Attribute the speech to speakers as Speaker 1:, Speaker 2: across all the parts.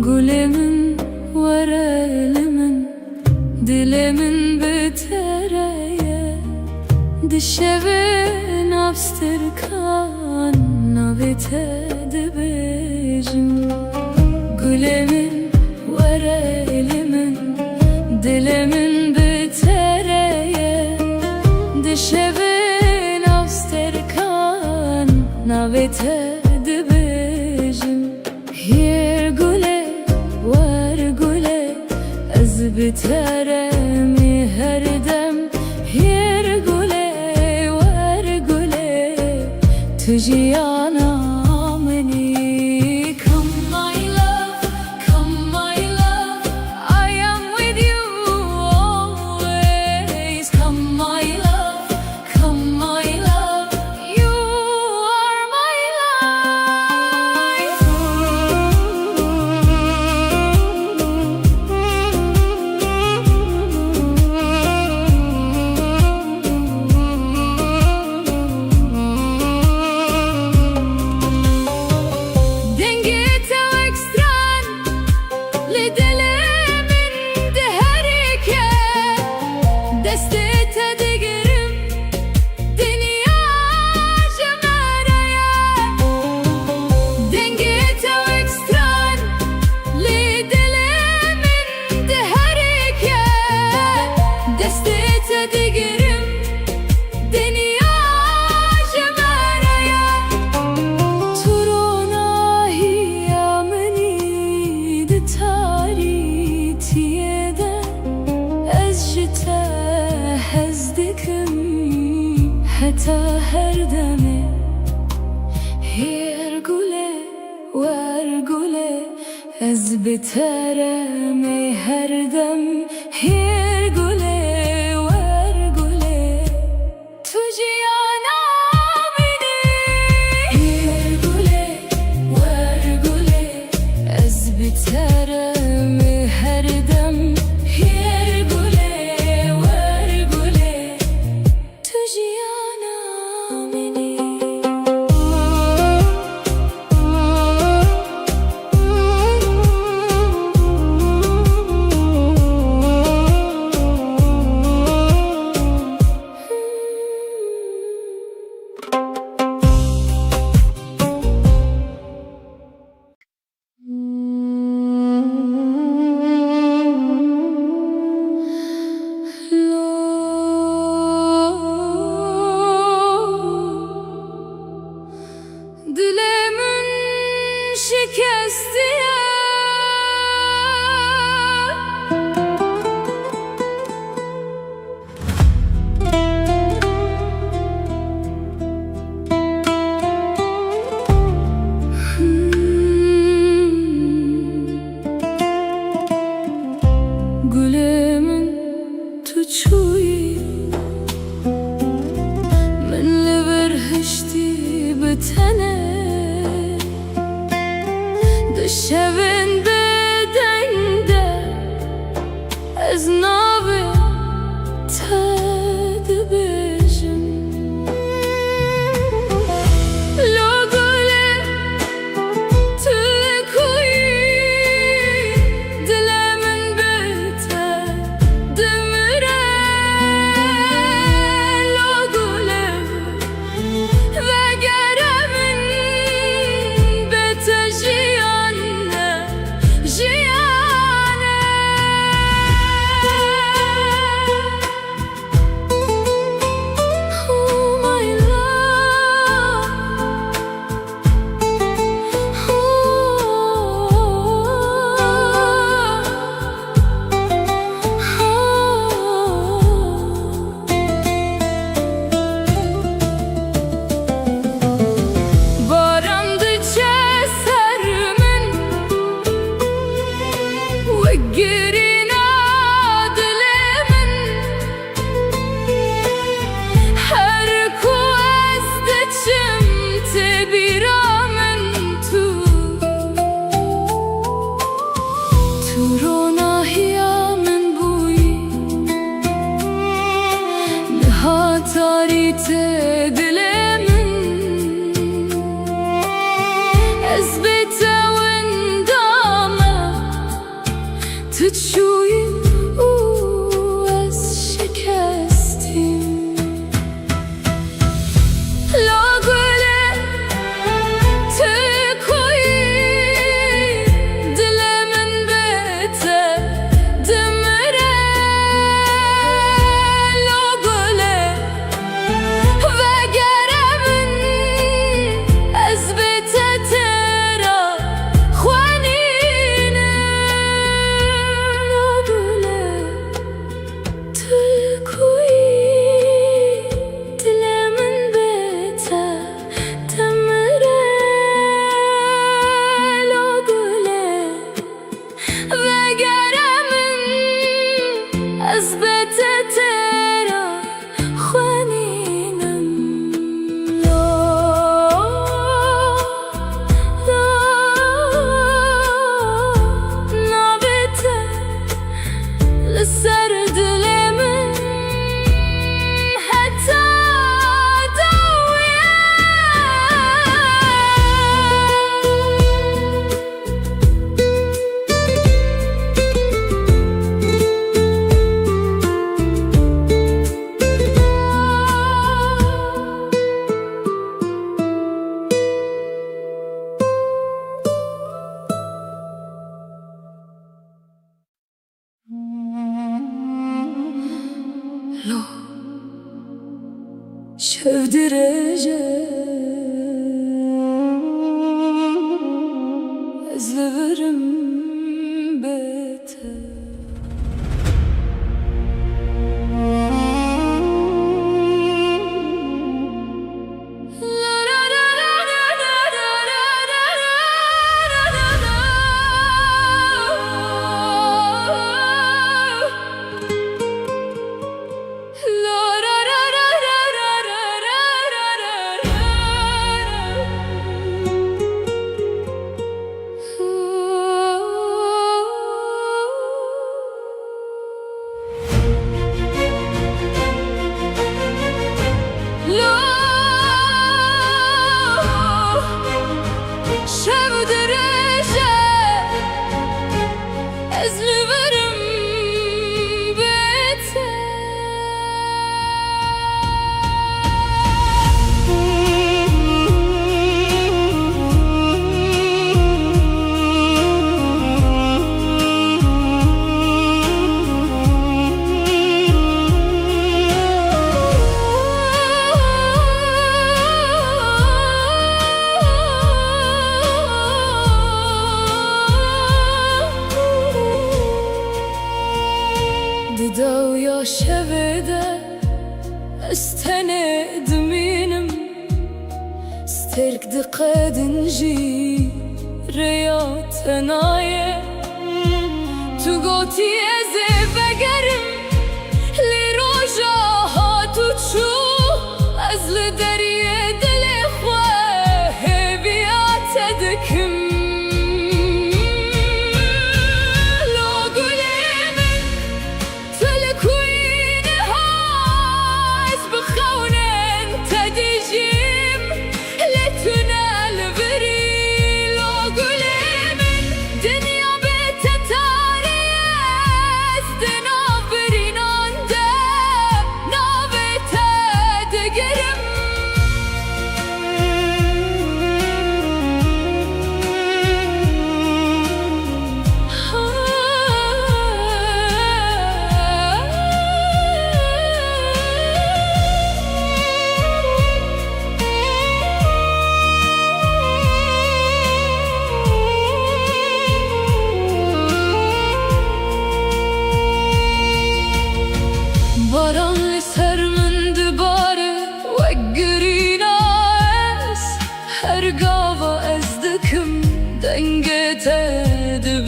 Speaker 1: Gulemin ورا لمن دلمن بتريا دشبن abstırkan navete dibejim Gulemin ورا لمن دلمن بتريا دشبن abstırkan navete dibejim Hier gule var gule ez biteremi her dem Hier gule var gule tujiyana meni Come my love, come my love I am with you always Come my love, come my love You are my life Dengete و ekstran Lidelemin de herike Destete digerim Dünya cömereye Dengete و ekstran Lidelemin de herike Destete digerim Dünya cömereye Turona hiyameni de tarihiyede Ez jite hezdikim Heta her deme Hier gule ver gule Ez biteremi her dem Hier gule ver gule Tujiyana beni Hier gule ver gule Ez biteremi her dem Hier gule ver gule Tujiyana beni Dilemin şikesti Gulemin tuçuyi من لبرهشتی بتنه دشبن بدنده از نابه تدبجم لو گله تلکوی دلمن بته دمره لو گله وگرمن بته جیانه جیانه Oh my love Barandıça sermin Vegirina dilemin Her kuazdıçım tebiramin tu Turona hiyamin buyi Nihatarite dilemin Ez bete wendame şevdireceğim ezleverim beter. دو يا شبده استند منم استرك دقاد نجي ريات نايه تو قوتي ازي بقرم لروجا هاتو تشو ازل دريه دل اخوه بيات دكم دنگت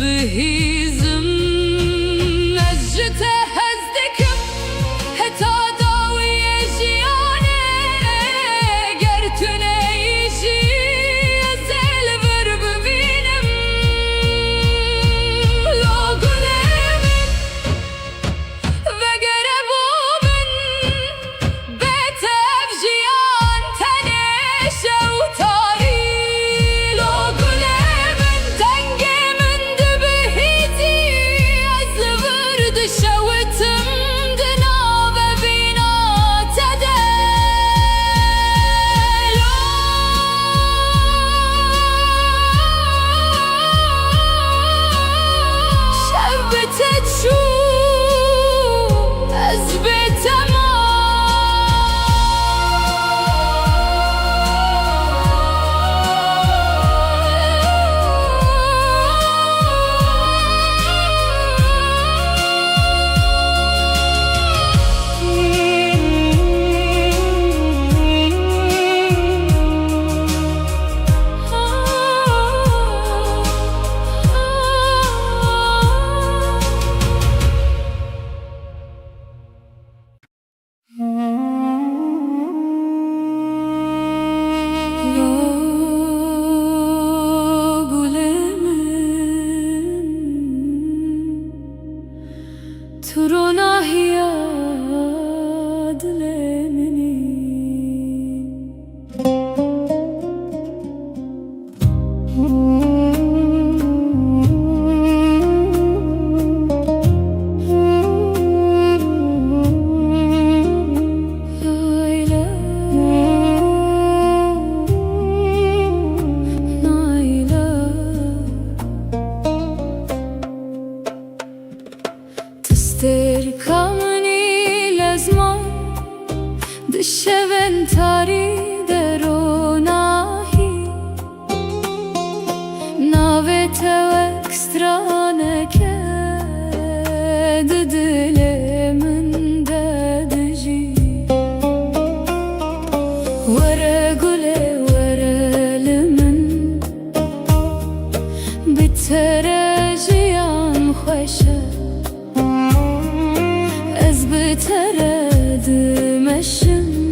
Speaker 1: بهیزم نجته هزدکم حتا داوی جیانه گرتونه ایشی ازل بر ببینم لاغلمن و گربومن بتف جیان تنش و تاری Kamni lazma dışeventa tevek straneke dilimin dedici Vere gule verelimin bitere jiyan khoşe Ez bitere dimeşim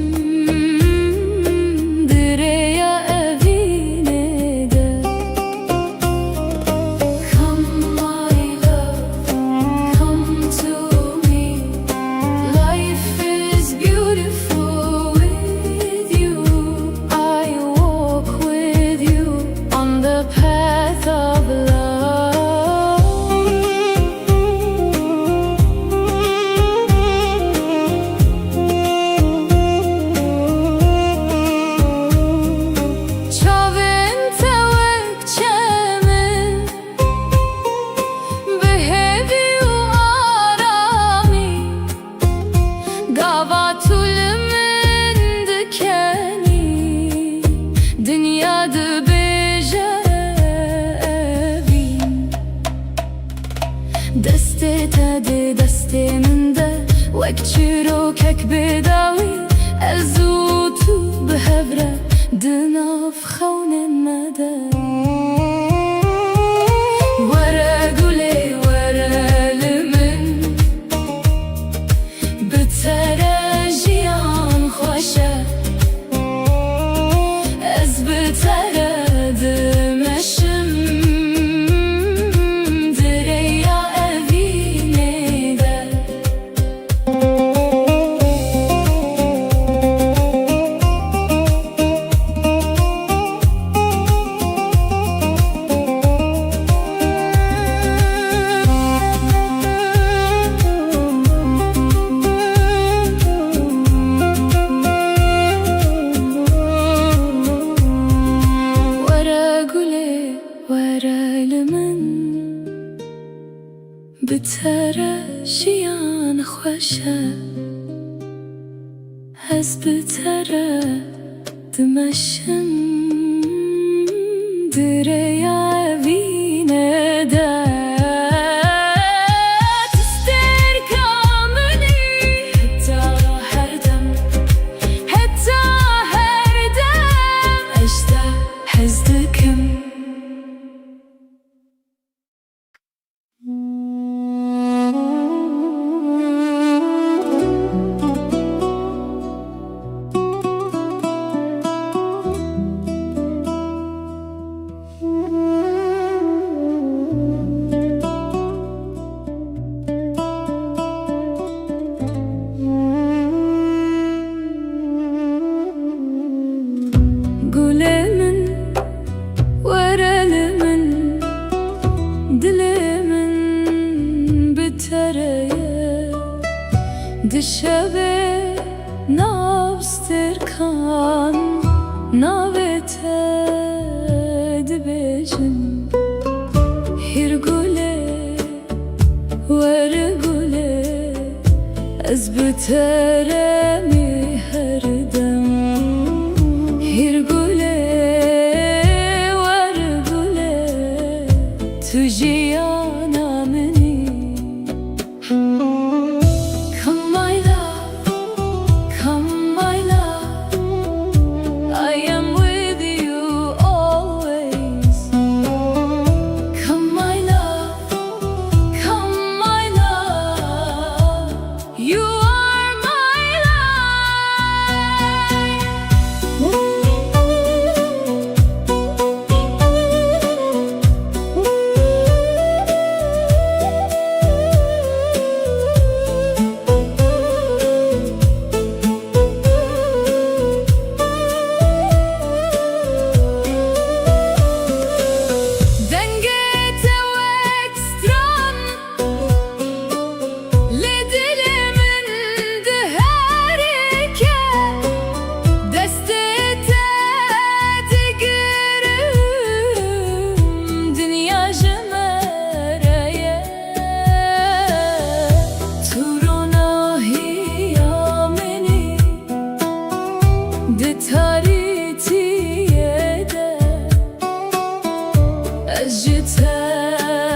Speaker 1: Dünyada bejevin Deste tedi desteminde Vek çirokek bedavi Elzutu behevre Dınaf xavnen mede Vere gule vere limin Bitere jiyan khoşe Ez bitere dimeşim direya evine de Bitere jiyan khoşe Ez bitere dimeşim direya evine de Tister kamini Heta her dem Heta her dem Ejda hezdikim Gülemin, verelimin, dilimin bitereye Dişeve navstirkan, navete dibejim Hir gule, ver gule Ez bitere mi her dem Hir gule, ver gule Tu jiyana mini Come my love, come my love I am with you always Come my love, come my love You are my life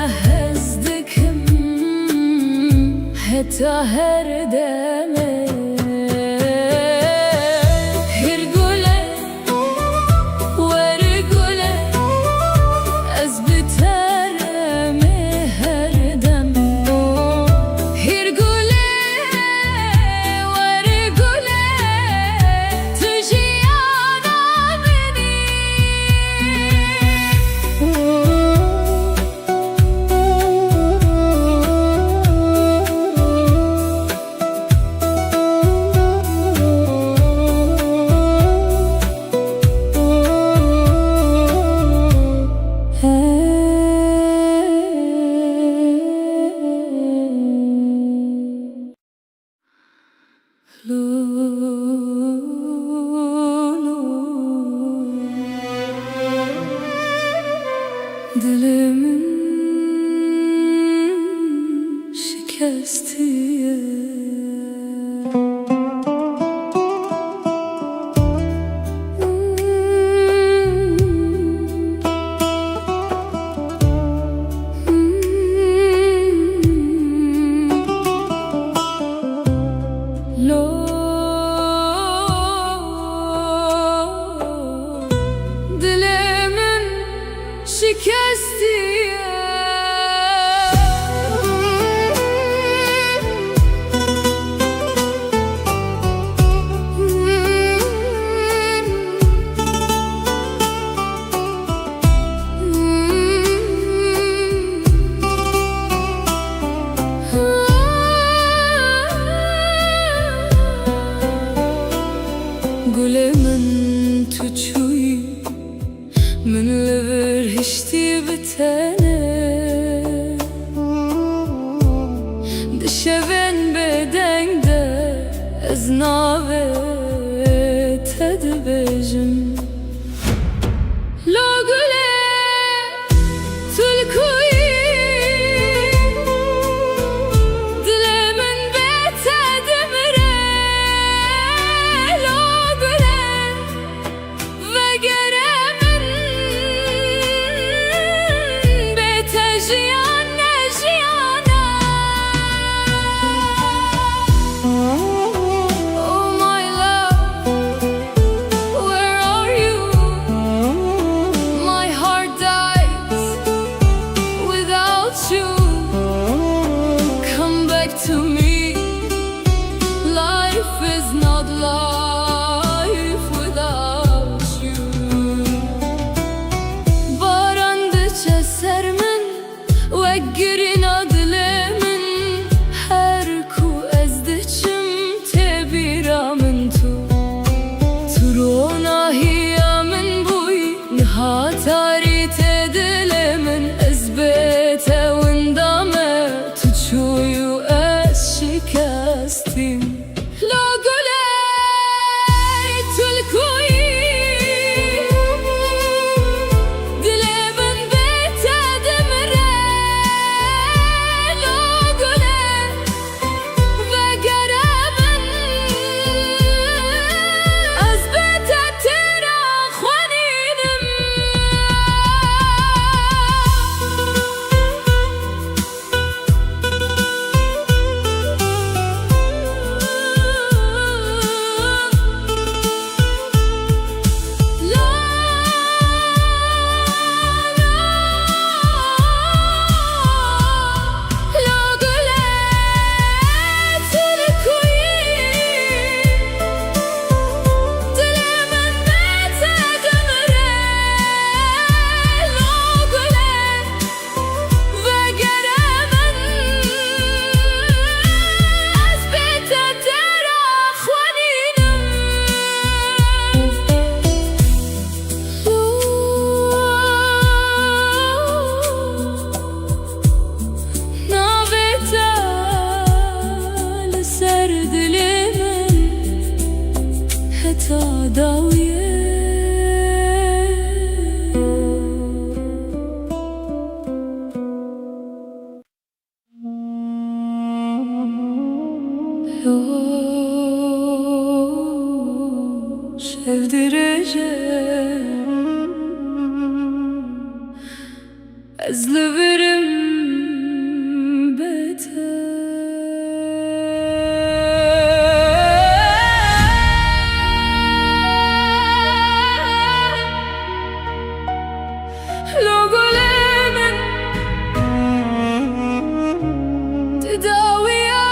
Speaker 1: أجتهزدكم حتى هردمه هرقوله ورقوله أزبترمي هردم هرقوله ورقوله تجي أنا مني Dilimin şikestiye Dilimin şikestiye Gülemin tuçuyu من لبر هشتي بتانه دشبن بدنگ ده از ناوه تدبجم لو گله تلکوی دل من بتدمره لو گله وگره To me, life is not life without you. Barandıça sermin ve girin adlemin her ku ezdiçim tebiramın tu turona hiyamin buy nihatari tedilemin ezbete windame tuçuyu شکستیم لا گله تلکوی دل من بتدمره لا گله وگره من از بتتر خوانینم داویه sevdireceğim Ez li virim beter. Lo gule min tedaviya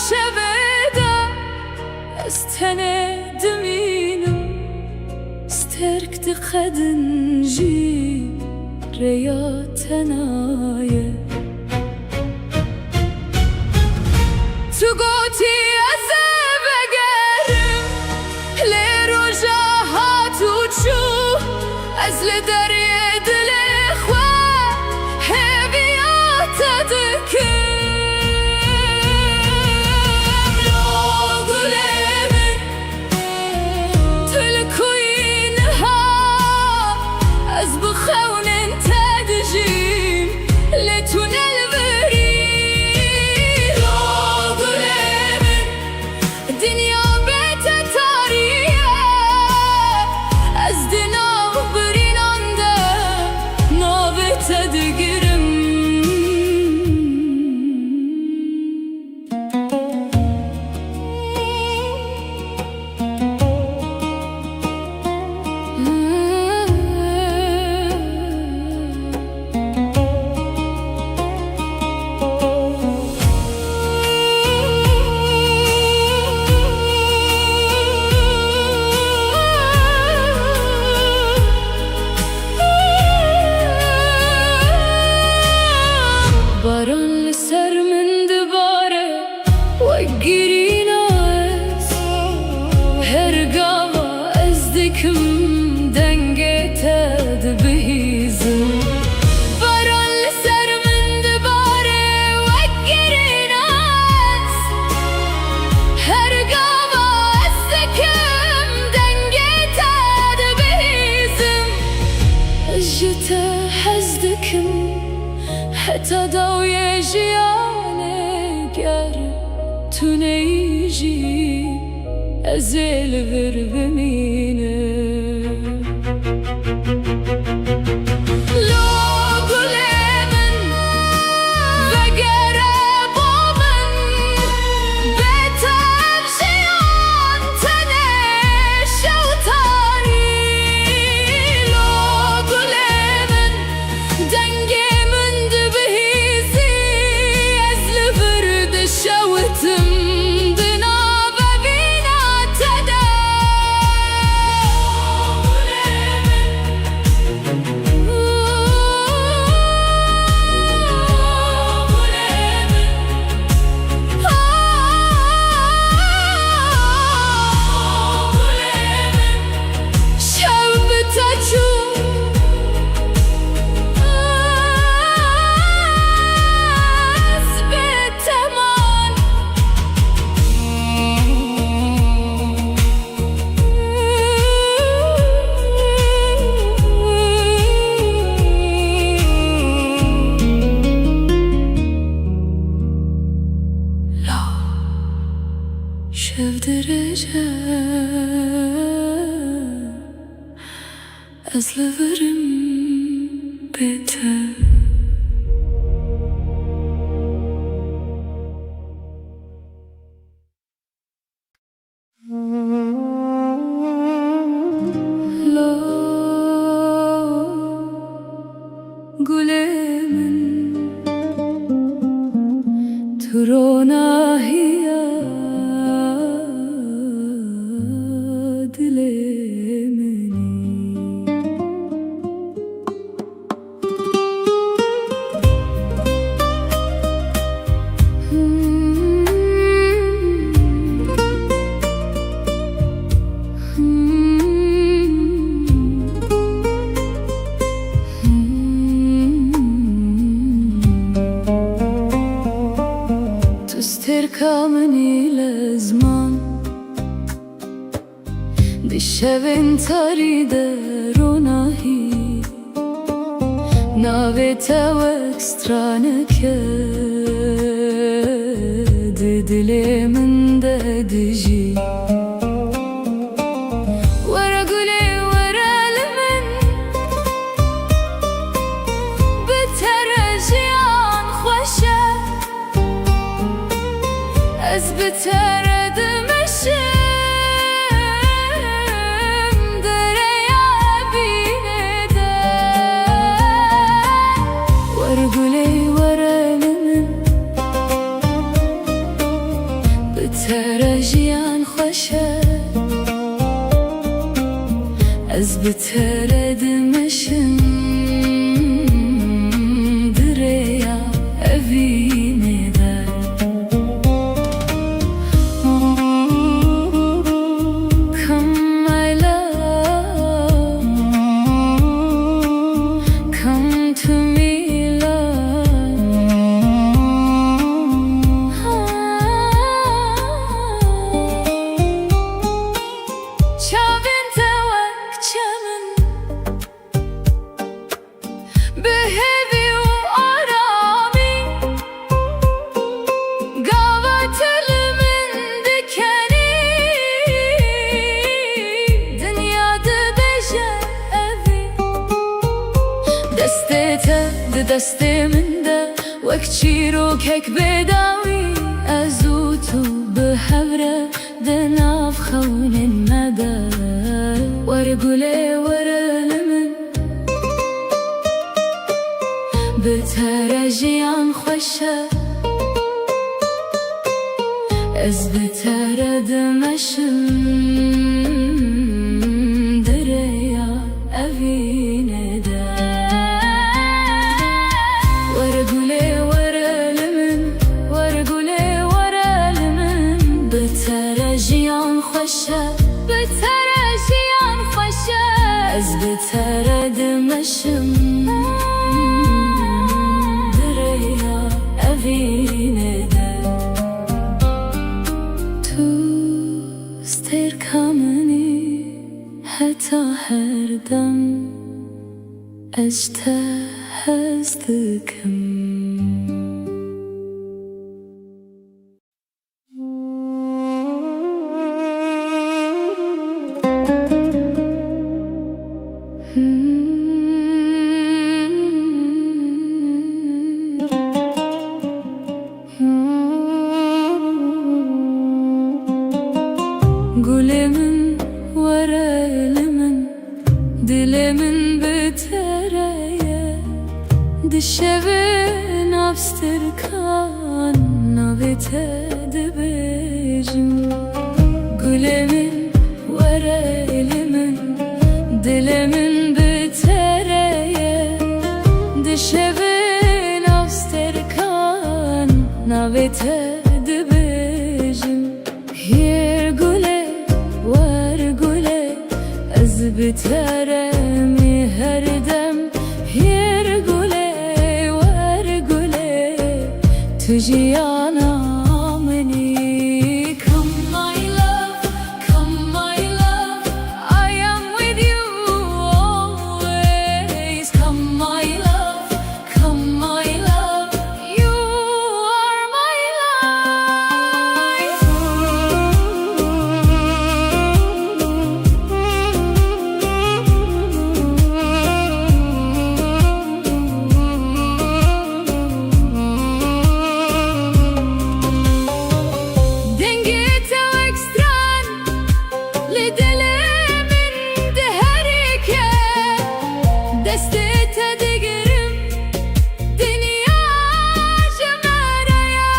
Speaker 1: şeveda, ez tenê dimînim sterk diqedin jî rêya tenaye. Tu gotî ez ê vegerim lê roja hatû çû, ez li deryê dilê xwe hêviya te dikim. Lo gulê min tu li kuyî niha, ez bi xewnên te dijîm lê tu nelverî. Lo gulê min dinya bê te tarîye, ez di nav birînan de navê te digirim. Baran li ser min dibare wek girîna ez, her gava ez dikim dengê te dibihîzim. Baran li ser min dibare wek girîna ez, her gava ez dikim dengê te dibihîzim. Ez ji te hez dikim heta dawiyê jiyanê ger tu neyîjî, ez ê li vir bimînim. Lo gulê min vegere bo min bêtev jiyan tenê şewtanî. Lo gulê min dengê min dibihîzî, ez li vir dişewitim di navebîna te de. Şev bi te çû, ez bê te man. La şev dirêje, ez li virim bê te. Lo gulê min tu ronahiya dilê minî. Sterka minî lezman di şevên tarî de ronahî, navê te wek straneke di dilê min de dijî. Were gulê were li min bi te بتردم dereye binede Varguley varalimin بترجيان خوشه از بتردمشم دریا evine Come my love, come to me love Çavin tevak çemin Behevi u arami Gavat elimin dikeni Dünyada beje evi Destete de desteminde Vekçiro kek bedavi Azutu behevre دناف خون المدى ورقلي ورلمن بترجيان خوشه از بترد مشم دريا أفينه دا ورقلي ورلمن ورقلي ورلمن بترجيان خوشه بترجيان خوشه از بترد مشم دريا أفينه دا تو استركمني حتى هردم اجتهزتكم Gülümün varelimin Dilimin bitereye Dişevin abstirkan Navite dibecim Gülümün varelimin Dilimin bitereye Dişevin abstirkan Navite dibecim Yer güle var güle Az biteremi her dem Yer güle var güle Tüciyana meni Come my love, come my love I am with you always Come my love, come my love You are my life Dengete ekstran Lidelemin deherike Destete digerim Dünya cemereye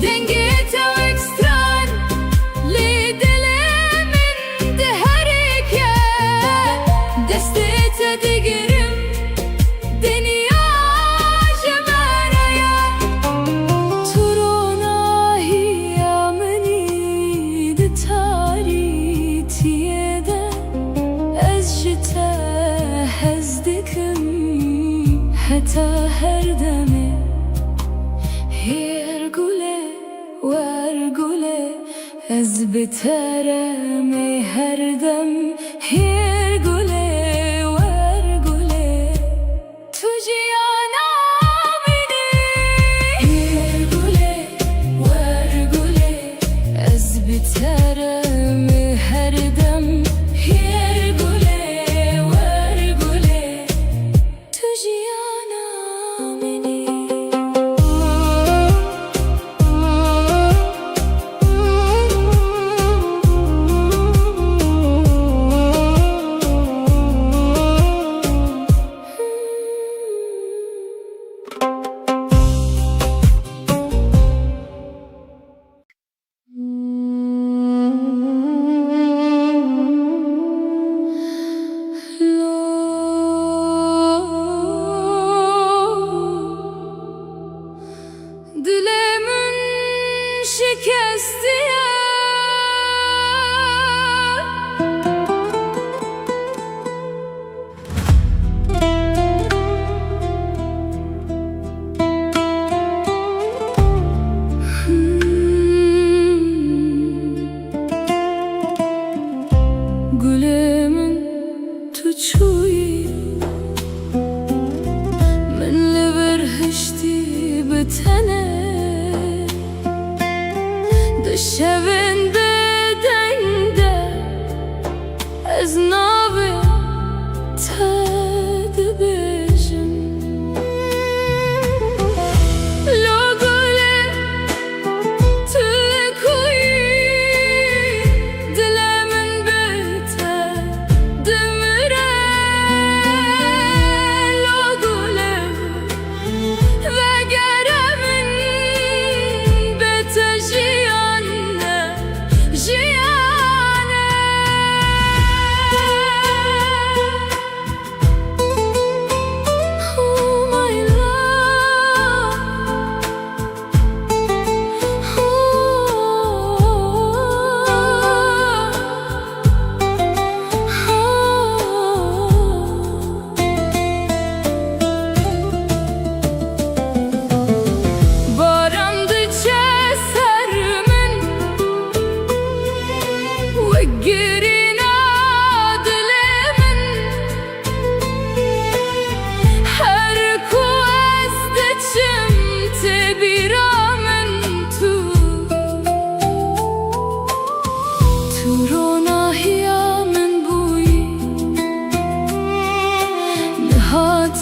Speaker 1: Dengete ekstran Lidelemin deherike Destete digerim Dünya cemereye Turona hiyameni de tarihiyede Ezjite hezdikim Hatta her demi Her güle var güle Ez biteremi her dem Her güle var güle Tüciyana beni Her güle var güle Ez biteremi her dem Her güle var güle Tüciyana beni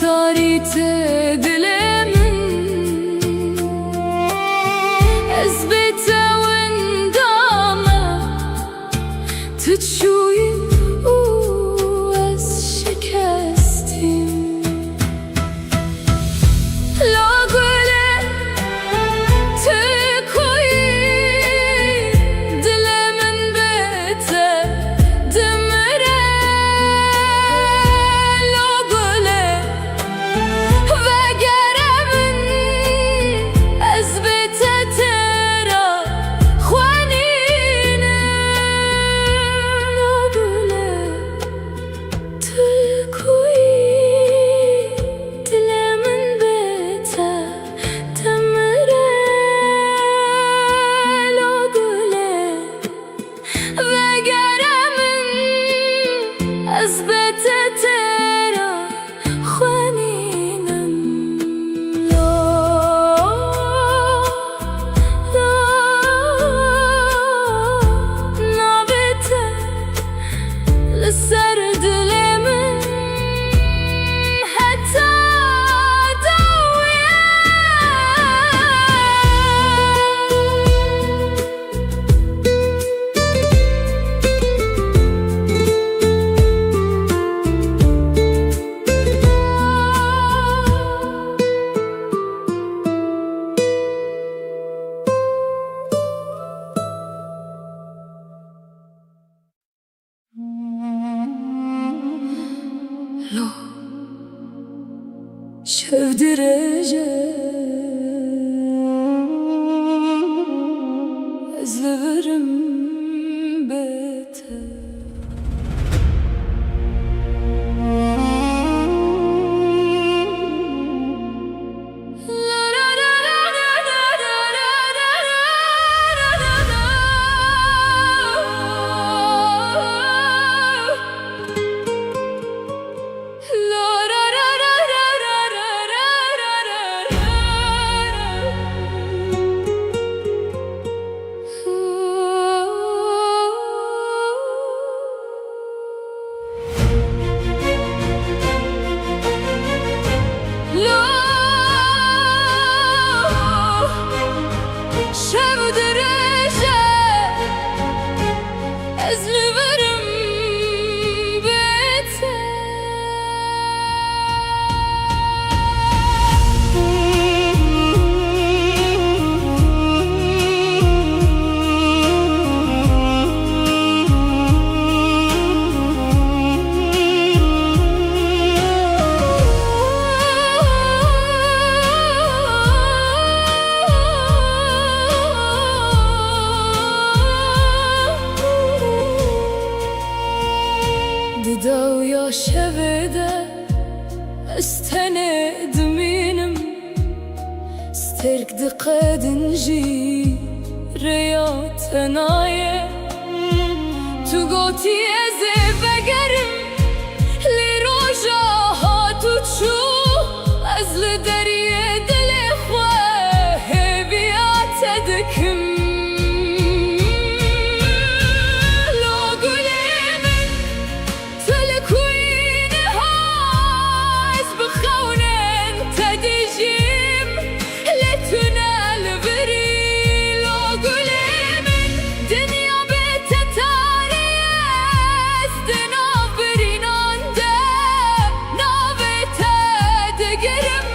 Speaker 1: تاری تدلمن أثبت وندامة تتشوي وأز شكستم لا قولي تكوي دلمن بيته دمره لا قولي وقربن أثبت ترى خوانينا لا قولي تكوي دلمن بيته دمره لا قولي وقربن أثبت ترى خوانينا لا نابته لسر دلمن حتى دوية لو شاف درجة أزلفرم بيته شاف درجة أزلفرم بيته ددا ويا شبده استند منم سترك دقد نجي رياض نايه تو قوتي ازي بقرم لروجا هاتو تشو ازل دريه دل اخوه بيات دكم قرم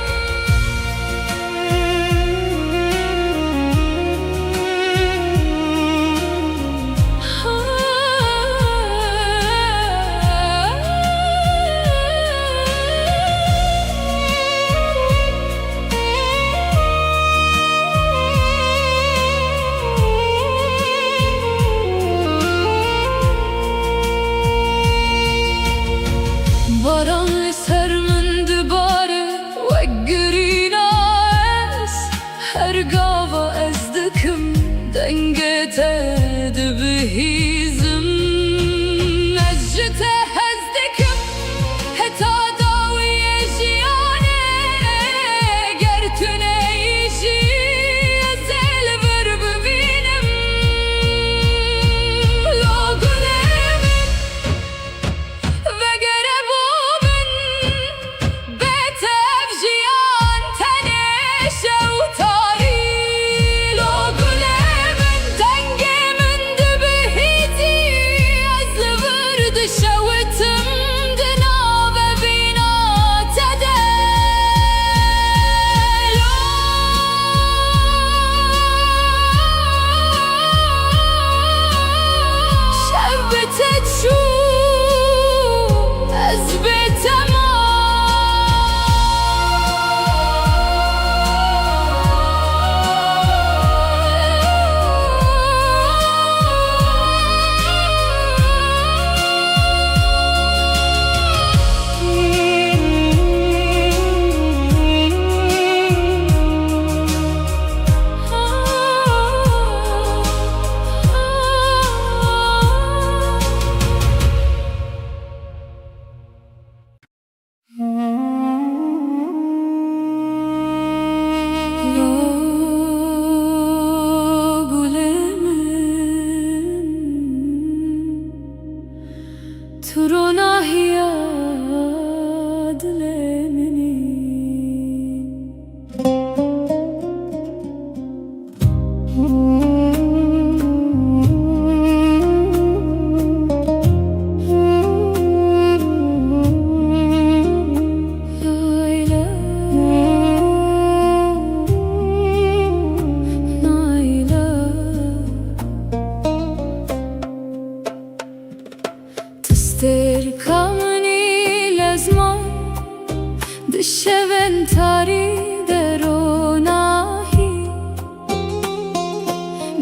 Speaker 1: Dışeventari deronahi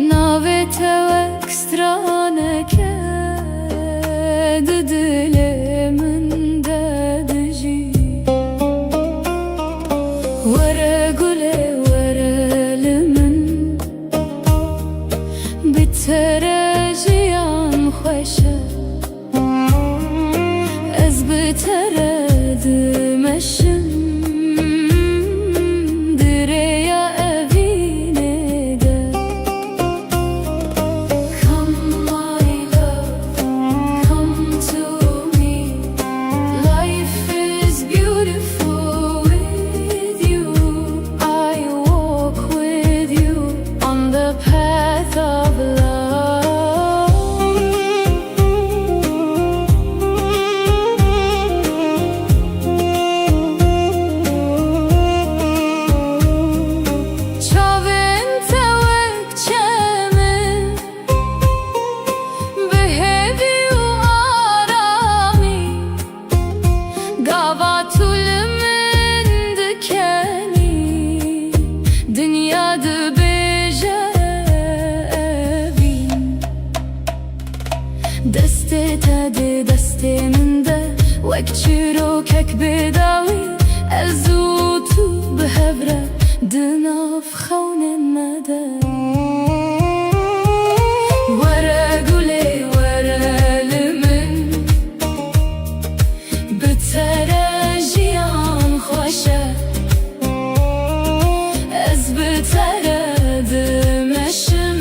Speaker 1: Navete ekstraneke Dilimin dedici Vere gule verelimin Bitereciyan hoşe Ez biteredim eşim Direya evine de Come my love, come to me Life is beautiful with you I walk with you on the path of love Dünyada bejevin Deste tedi desteminde Vek çirokek bedawi Ezutu behevre Dınaf khawnen mede Vere gule verelimin Bitere jiyan hoşe Ez biteredim eşim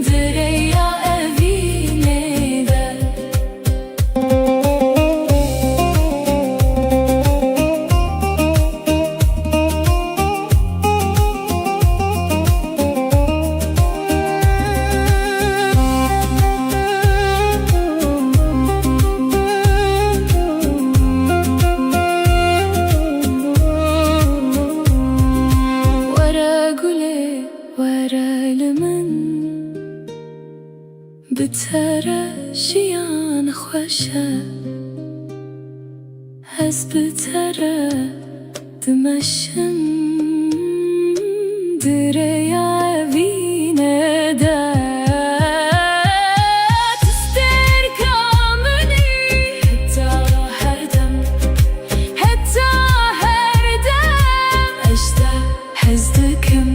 Speaker 1: Direya evine de Bitere jiyan hoşe Ez biteredim eşim Direya evine de Tister kamuni Heta her dem Heta her dem Ejde hezdikim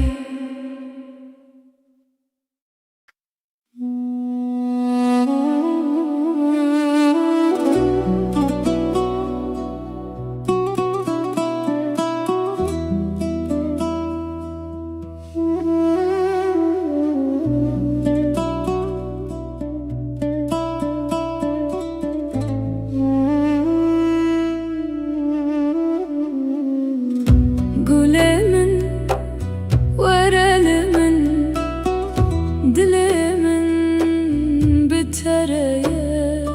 Speaker 1: Gülemin, verelimin, dilimin bitereye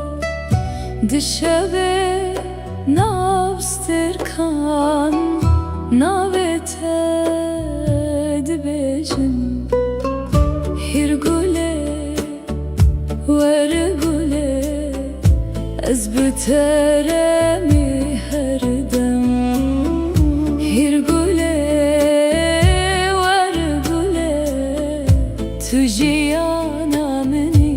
Speaker 1: Dişeve navstirkan, navete dibecin Hir gule, ver gule, ez biteremi her dem Hir gule, ver gule, tu jiyana meni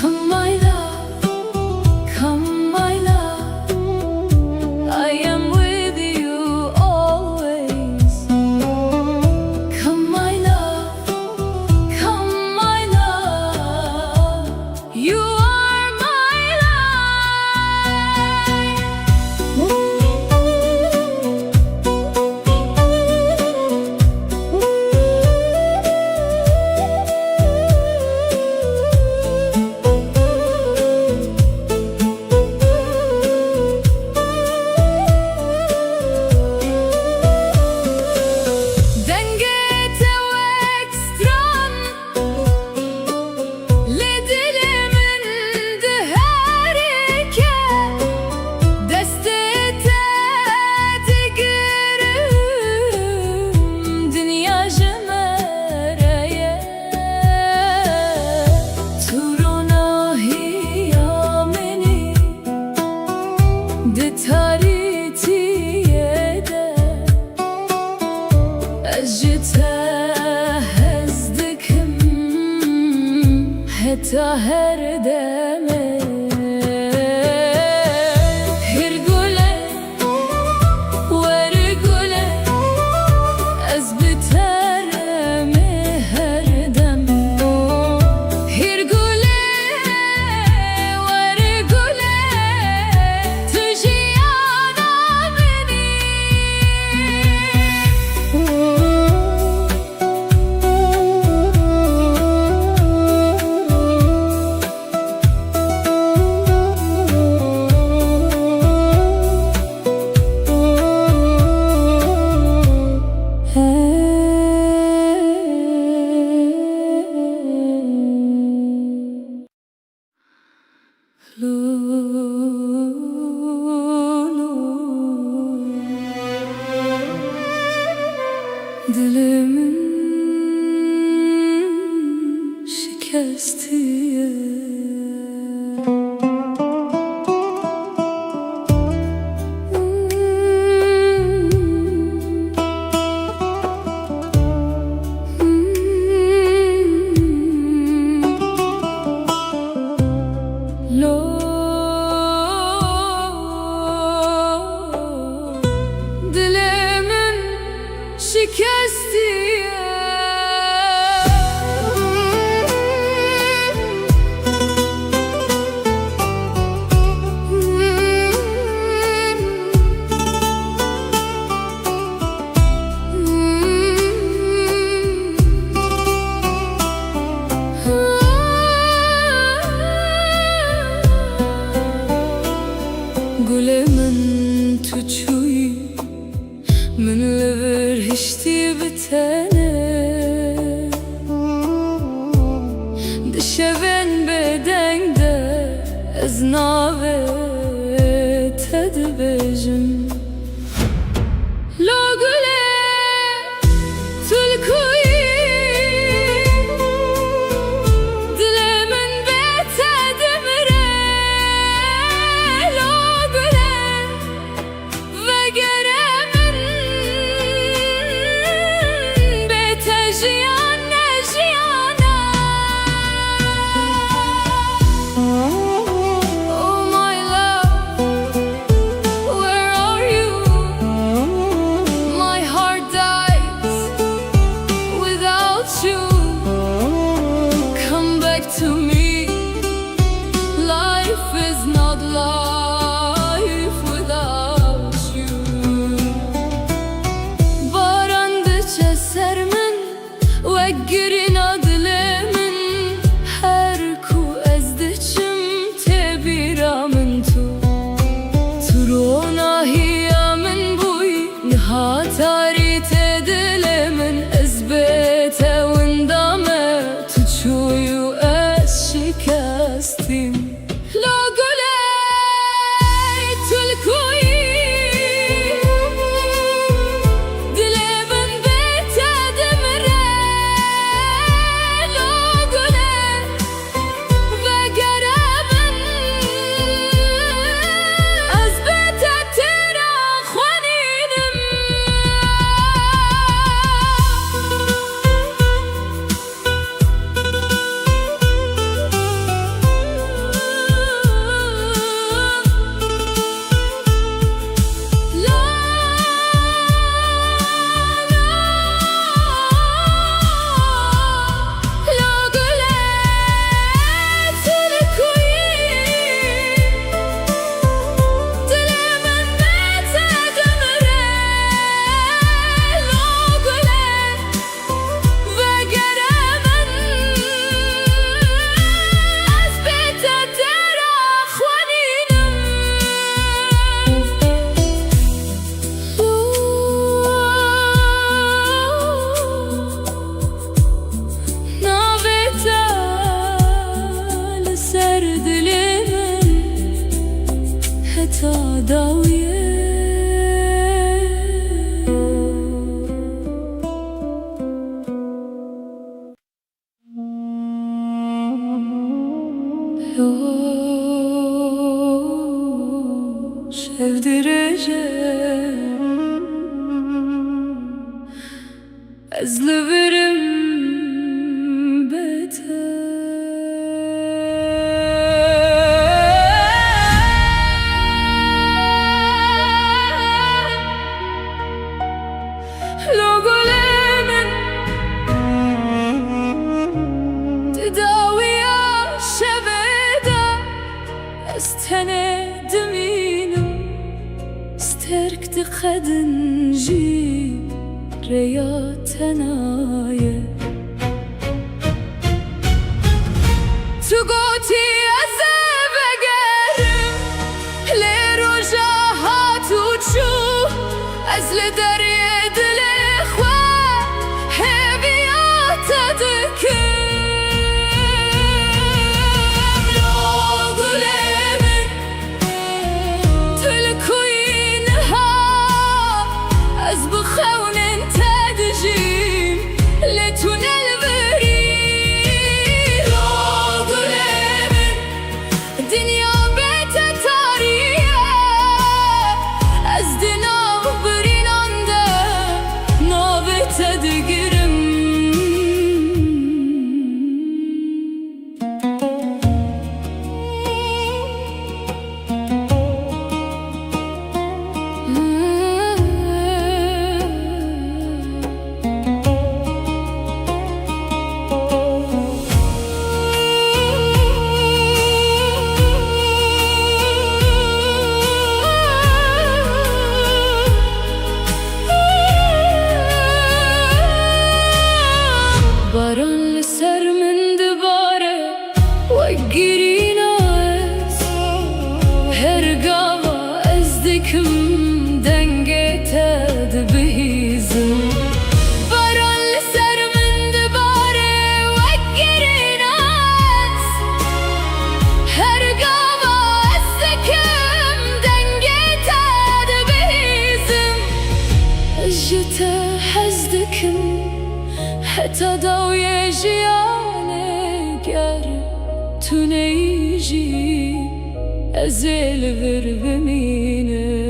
Speaker 1: Come my love, come my love I am with you always Come my love, come my love You are my love Di taritiye أجتها هزدكم حتى هردمه هرقله ورقله أزبترمي هردم هرقله ورقله تجي أنا مني Dilimin şikestiye Dilimin şikestiye Gulemin tuçuy من لبر هشتي بتانه دشبن بدنگ ده از ناوه تدبجم لو گله تلکوی دل من بتدمره لو گله وگره To me, life is not life without you. Barandıça sermin ve girin adlemin her ku ezdiçim tebiramın tu turona hiyamin buy nihatari tedilemin ezbete windame tuçuyu شکستیم لو گله تلکوی دل من بتدمره لو گله وگره من از بتتر خوانیدم داویه sevdireceğim. Ezliverim beter. Logolemin tedaviya şeveda استند مینم استرکت خدنجی ریا تنایه تو گوتی از بگرم لروجا هاتو چو از لدریه دل خواه هبیات دکم حتی دوی جیانه گر تو نیجی از الور بمینه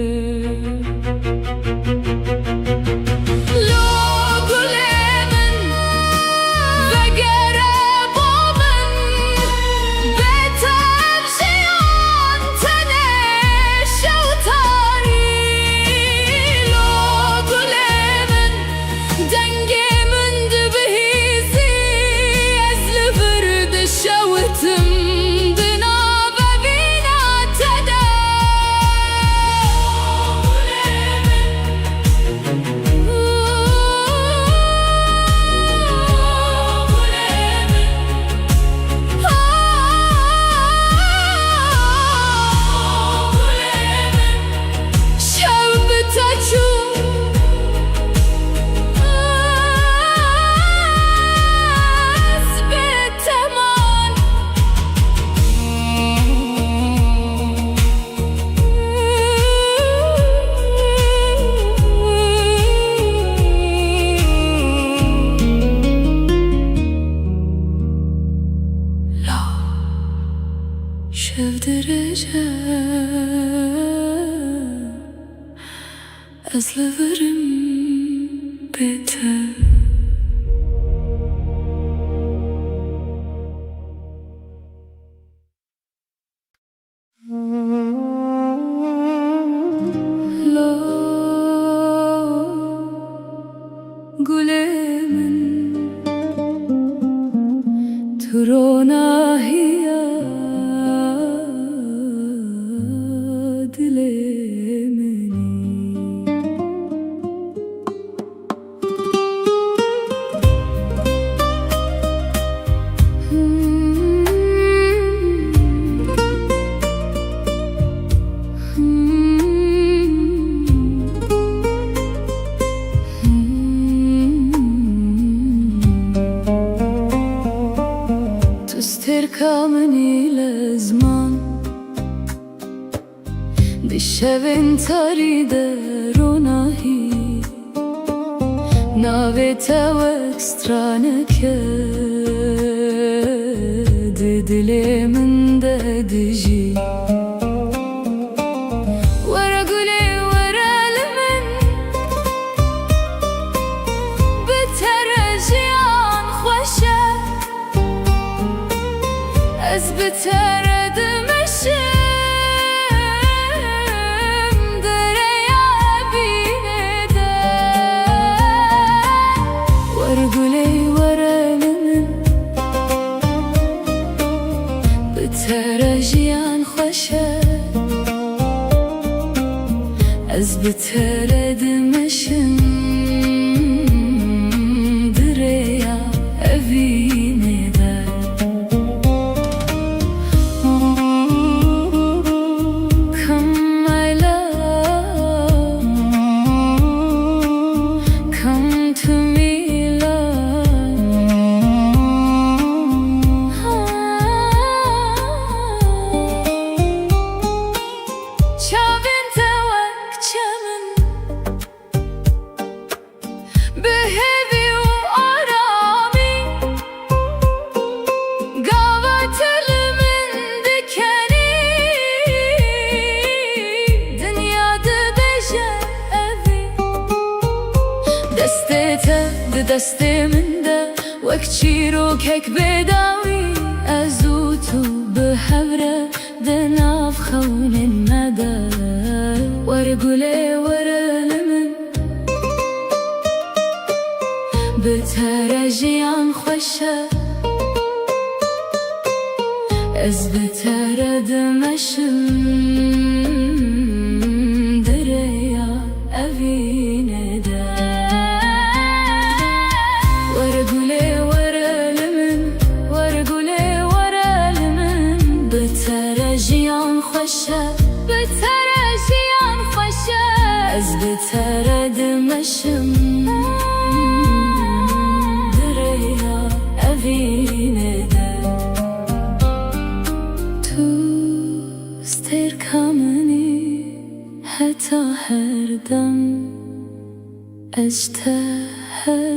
Speaker 1: sevdireceğim, ezliverim beter. Gülemin turona hiya dilemini تستركمني لازمان بشوين تريد روناهي ناويتا واكسترانك ددلي من ددجي Ez biteredimešim direya evine de. Come my love, come to me love. Çavin tevak çemin behevi u arami gavat elimin dikeni dünyada beje evi destete de desteminde vekçiro kek bedavi azutu behevre دناف خون الندى ورقلي ورلمن بترجي عن خوشة از بترد مشم دريا أبين دا ورقلي ورلمن ورقلي ورلمن بترجيان خوشة بترجيان خوشة از بترد مشم دريا أبين دا تو ستير كامني حتى هردم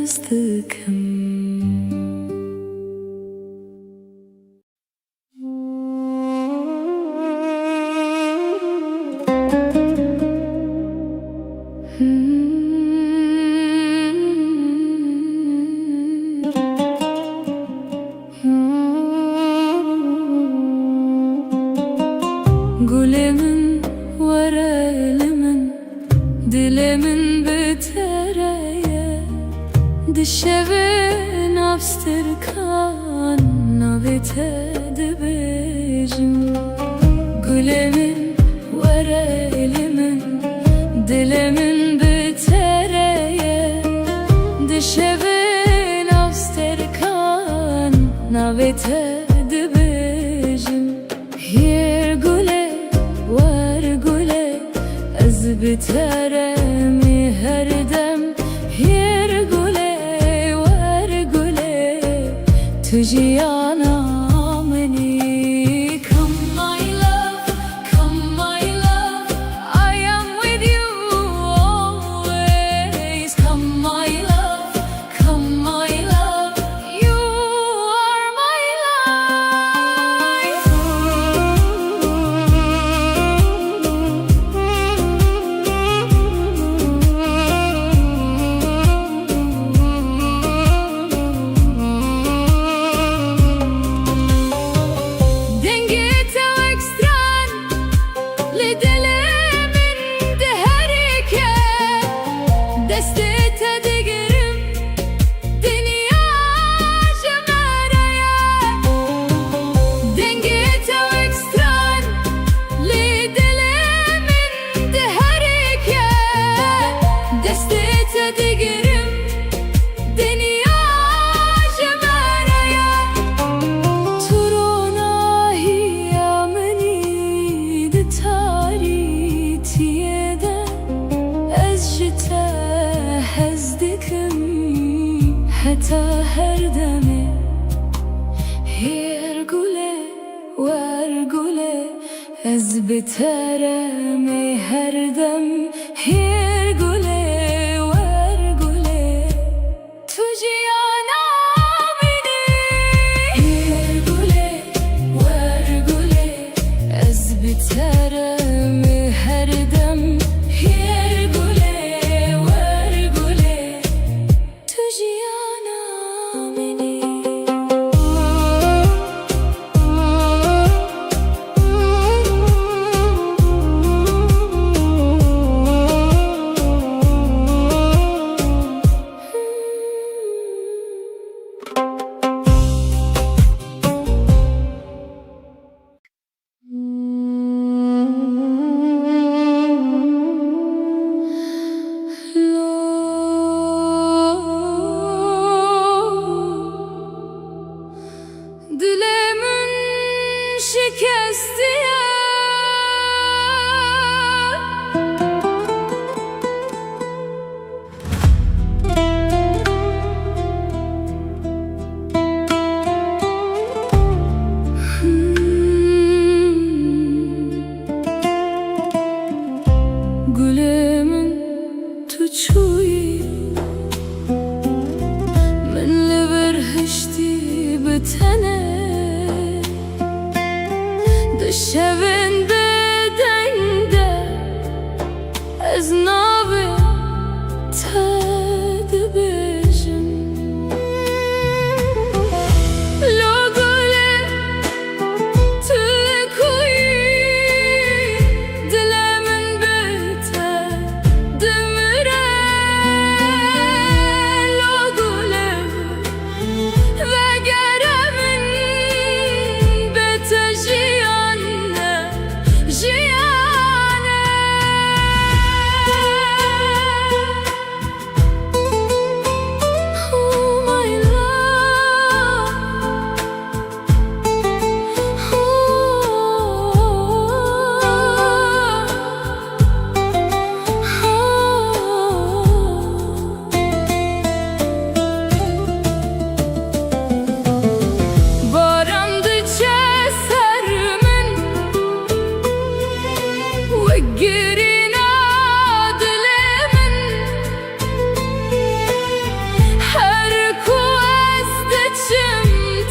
Speaker 1: أجتهزتكم Gülemin vara elimin dilemin betereye dişevin abstirkan navete dibejim Gülemin vara elimin dilemin betereye dişevin abstirkan navete dibejim Yer güle var güle ez biteremi her dem Yer güle var güle tüciyana meni Come my love, come my love I am with you always Come my love, come my love You are my life Dengete o ekstran lidelemin deherike Destete digerim dünya cemereye Dengete o ekstran lidelemin deherike Destete digerim dünya cemereye Turona hiyameni de taritiyede Ez jite hezdikim Heta her demi Her gule ver gule Ez biteremi her dem Her gule ver gule Tujiyana beni Her gule ver gule Ez biteremi her dem Her gule ver gule Tujiyana beni gülümün tuçuyi من لبرهشتی بتنه دشوین بدنده از نابه تد بجم لگله تلکوی دلمن بته دمره لگله وگرمن بته جیانه جیانه Oh my love Barandıça sermin Veggirina dilimin Her kuazdeçim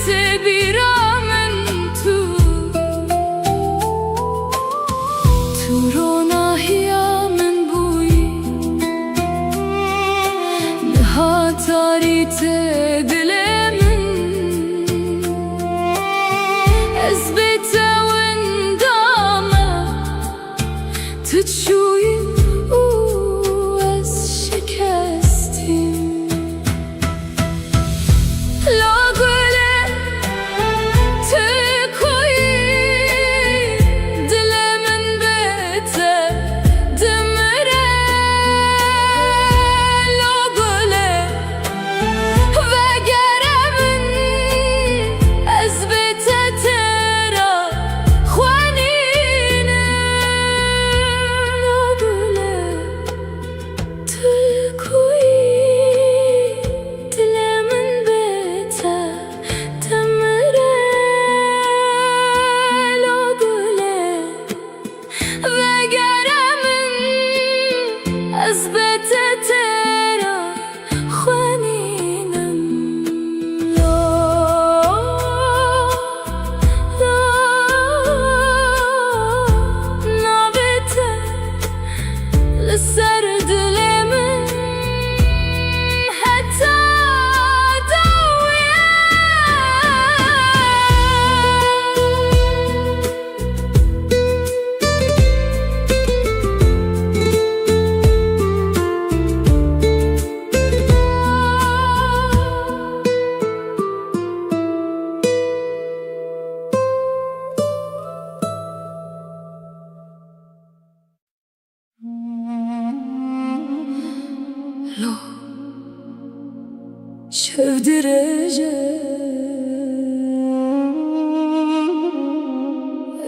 Speaker 1: tebiramin Turona hiyamin buyi Nihatarite dilimin Ezbete windame تشوي شكستي لا قولي تكوي دل من بيته دمره لا قولي وقره من أزبته ترى خوانينه لا قولي تكوي دل من بيته دمره لا قولي وقره من أزبته ترى خوانينم لا نابته لسر دلمن حتى دويه لو شاف درجة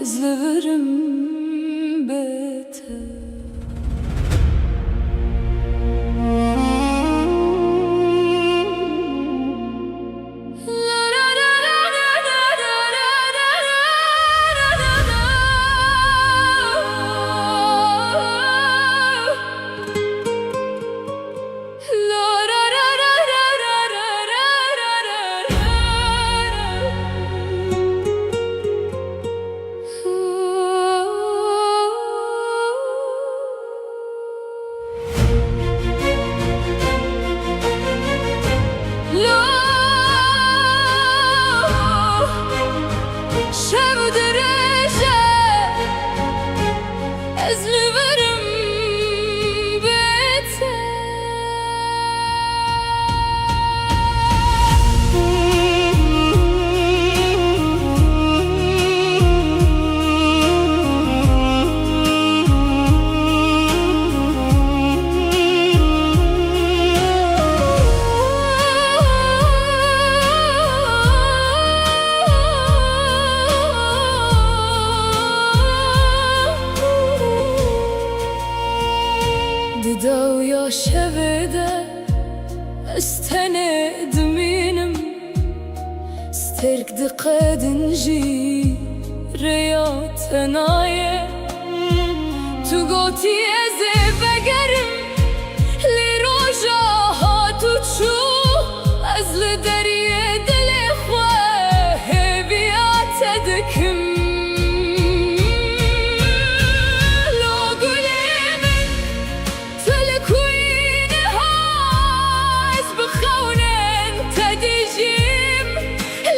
Speaker 1: أزلفرم بيته ترك دقاد نجي رياض ثنايا تو گوتی از بگرم لی روژا ها تو چو از لدریه دل خواه بیات دکم لو گلی من تلکوین هاز بخونن تدیجیم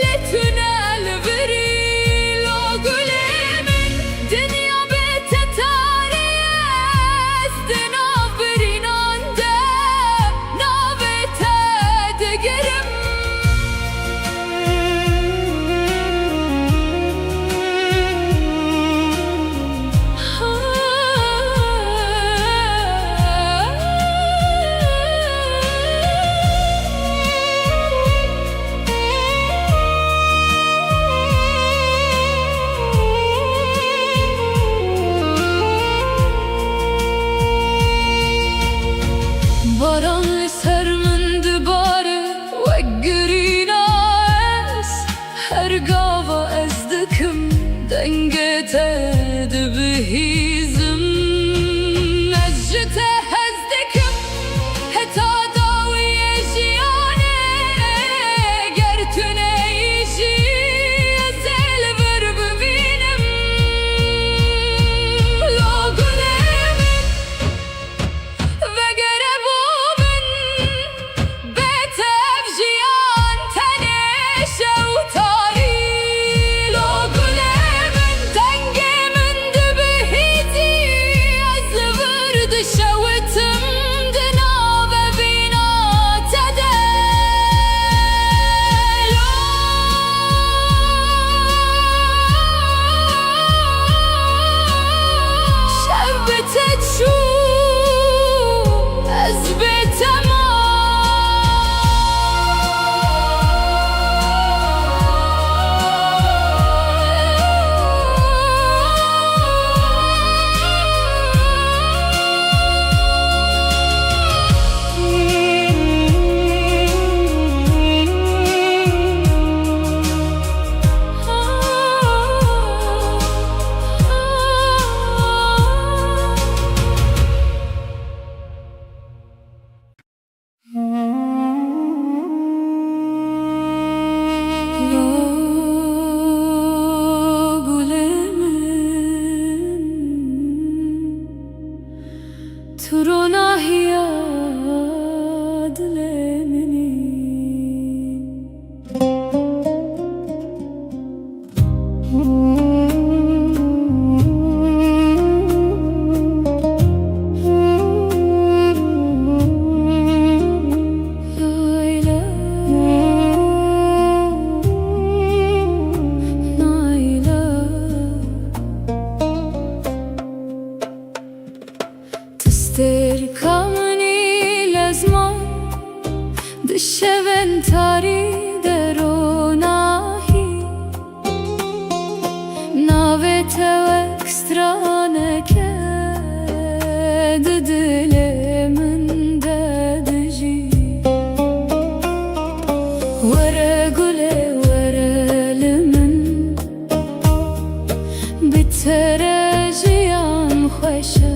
Speaker 1: لتنا البری لو گلی من دنیا بتتاری است نابرینان ده نابت دگرم باران سر من دباره و گرینا است هر گاوا از دکم دنگت دبهیزم از جته از دکم حتا داوی جیانه گر تو نیشی از البر ببینم لو گلم وگر بومن بتف جیان تنش و تاری لو گلم دنگ من دبهیزی از ورد شوتم دنا و بینا تده شب تچو از تو رو ناهیاد لمنی تستركمني لازمان دشبن تاري دروناهي ناوت وكسترانك ددل من ددجي ورا قولي ورا لمن بتراجيان خوشه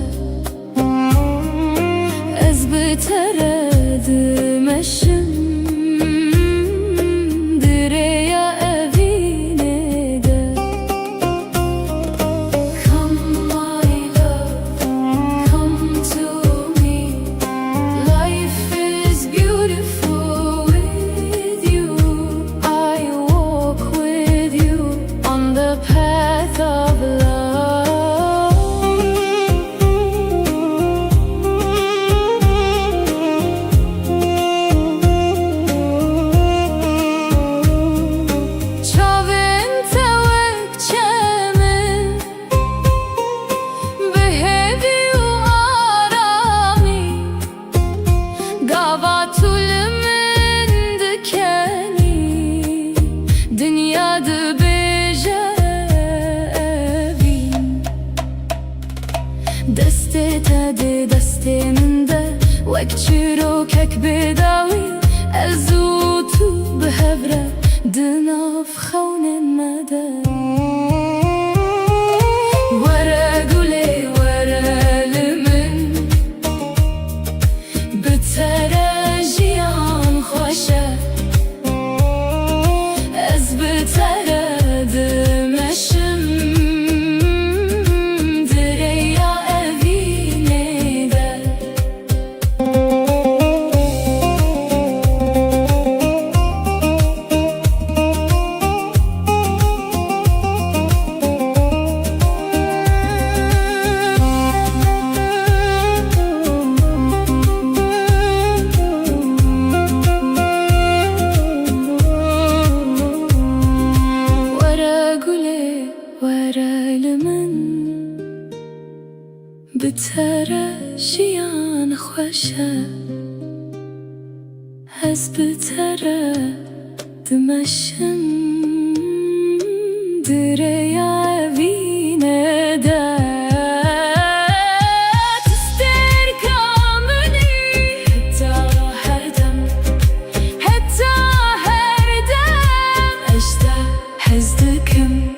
Speaker 1: ترد مشم دريا أبيني ده Come my love, come to me. Life is beautiful with you. I walk with you on the path of love. دسته تده دسته منده وک چیروکک بداوی ازو تو بهوره دناف خونه مده وره گله وره خوشه از بتره دمشم دریا وینه ده تستر کامنی حتی هر دم اشته حزدکم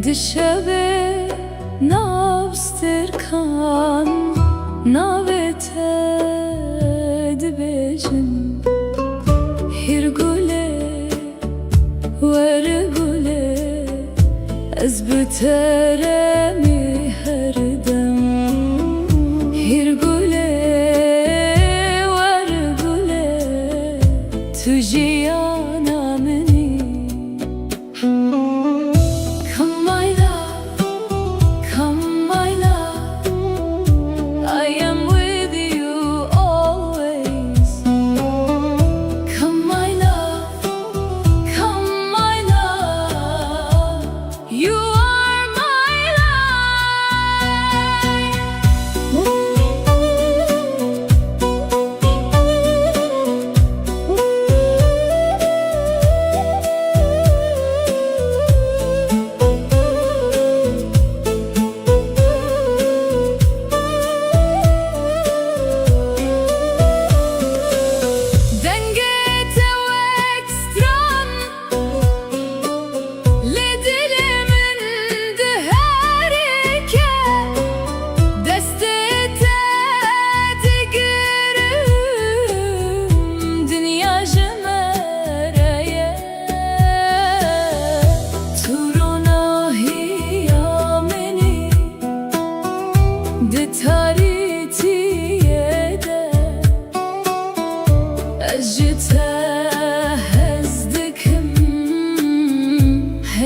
Speaker 1: دشبه نابستر کان ناوته دبیجن هر گله ور گله از بتره می هر دم هر گله ور گله تو جیانا منی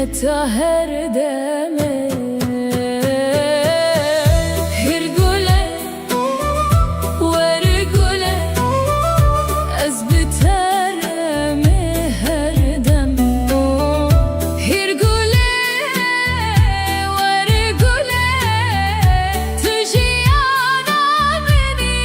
Speaker 1: حتى هر دمه هر گله ور گله از بترم هر دم هر گله ور گله تو جیانا منی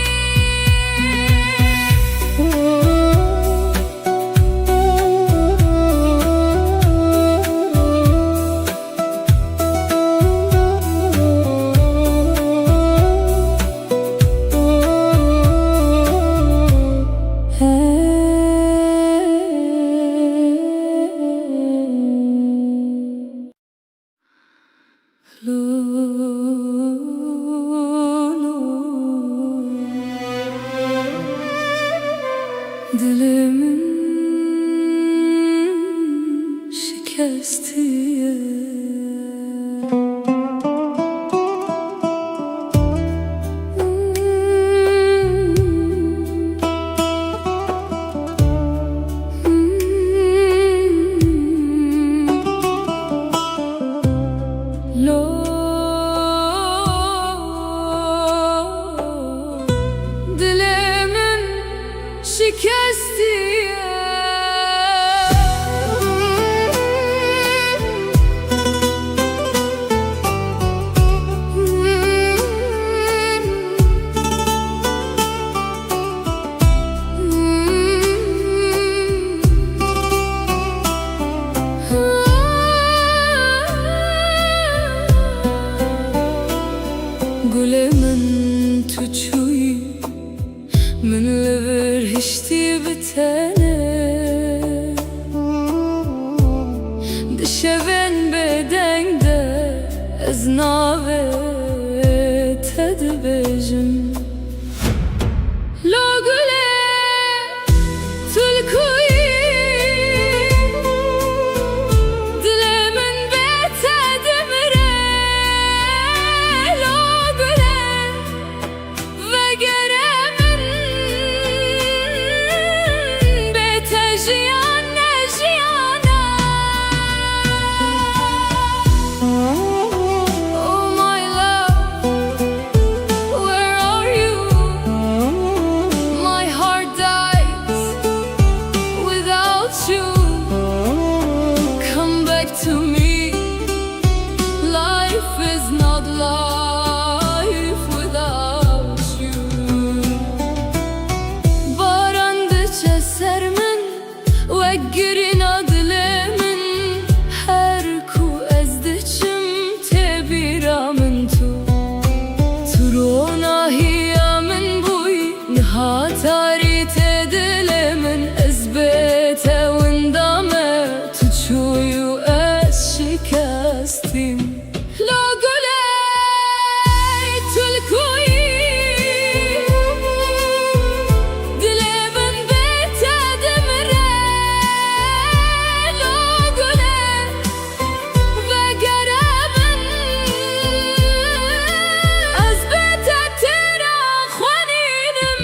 Speaker 1: Dilimin şikestiye Dilimin şikestiye Gülemin tuçuyu من لبر هشتي بتانه دشبن بدن ده از ناوه تدبجم لو گله تلکوی دل من بتانه هستیم لا گله تلکویی دل من بهته دمره لا گله وگر من از بهته ترا خوانینم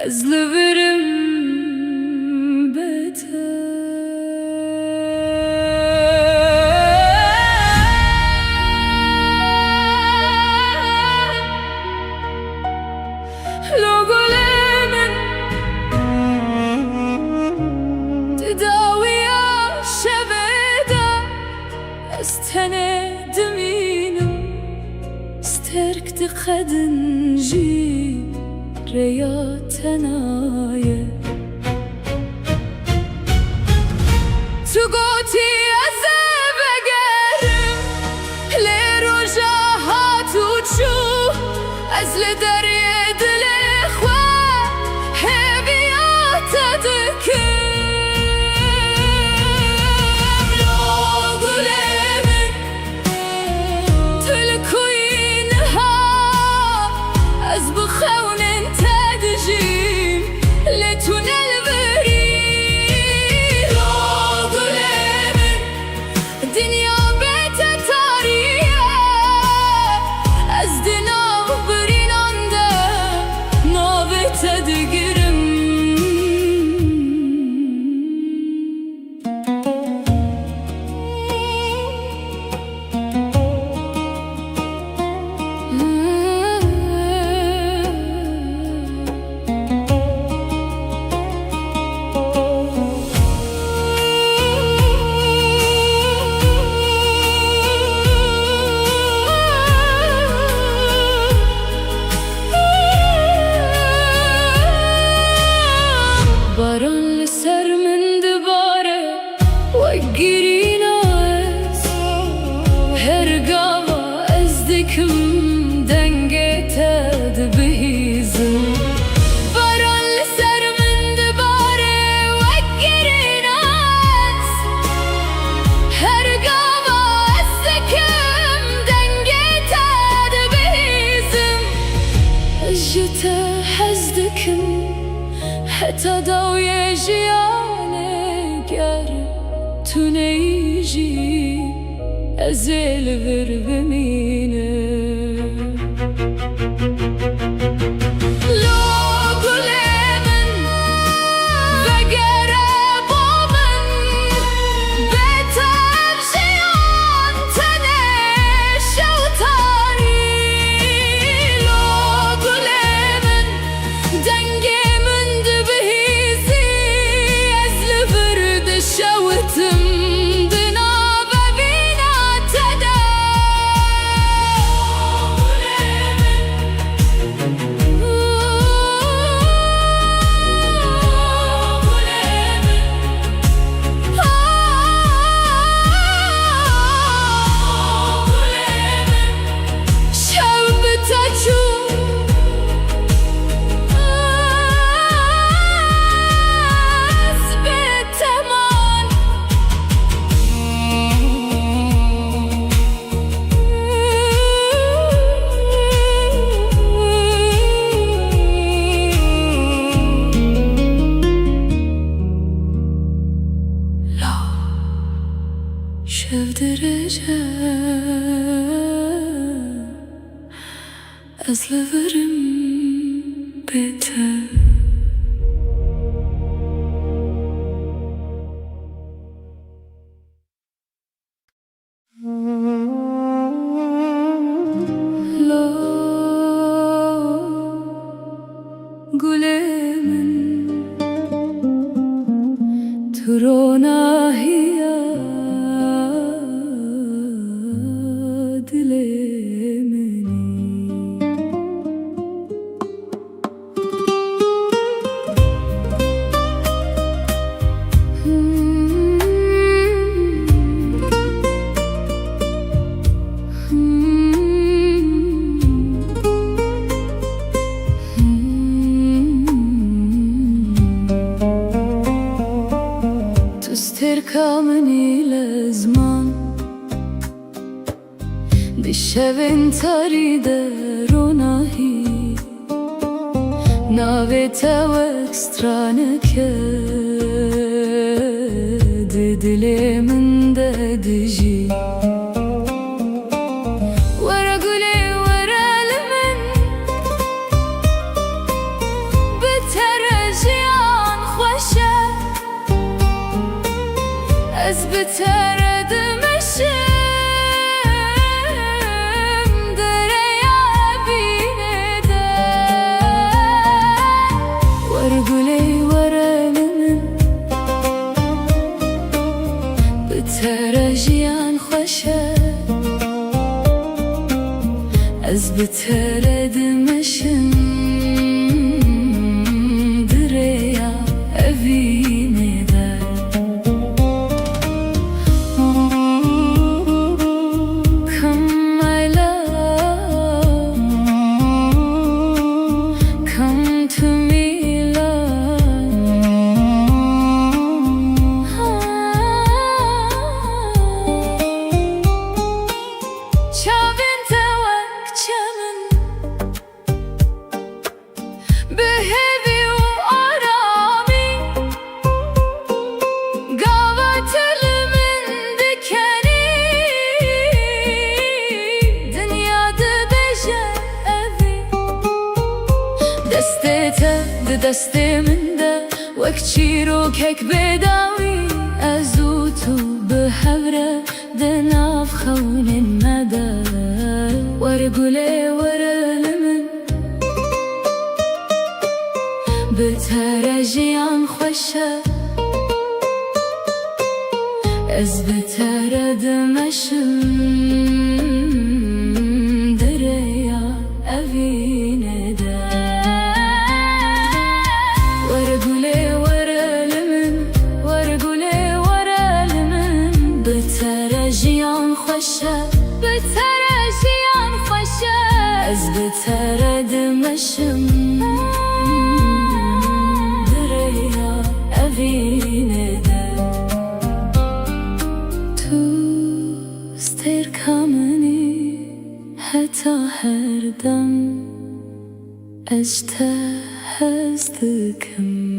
Speaker 1: Ezleverim beter Lo golemin Tedaviya şeveda Estene deminim Sterk de kadınci Reya tenaye Tu goti az begerim Le roja hatu çu Az le derye dile khwa Heviyat adkim Lo gulemin Tülkuyin ha Az bkhawne حتى ضوي جياني گر تو نیجی ازل ور بمینه sevdireceğim özlerim biter. Gülemin turona hiya dilemini تستركمني لزمان بشوين تريد روناهي ناويتا واكسترانك ددلي من ددجي ورا قولي ورا لمن بترجيان خوشه از بترد مشم دریا بینه ده ورگولی ورلمن بترجیان خوشه از بترد مشم دریا بینه ده دست من ده وکچیرو کک بداوی ازوتو به هوره دناف خون مده ورگوله ورلمن بترجیان خوشه از بترد مشم دریا اوینه ده بترجیان خوشه بترجیان خوشه از بترد مشم دریا اوینه ده تو استرکمنی حتی هر دم از ته هستکم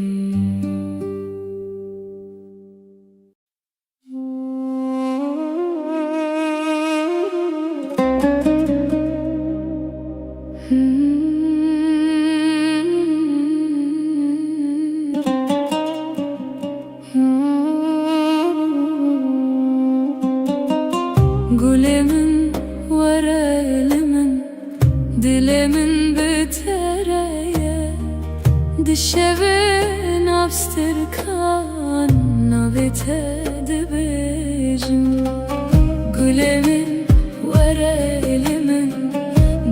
Speaker 1: Gülemin varelimin dilemin betereye dişevin abstirkan navete dibejim Gülemin varelimin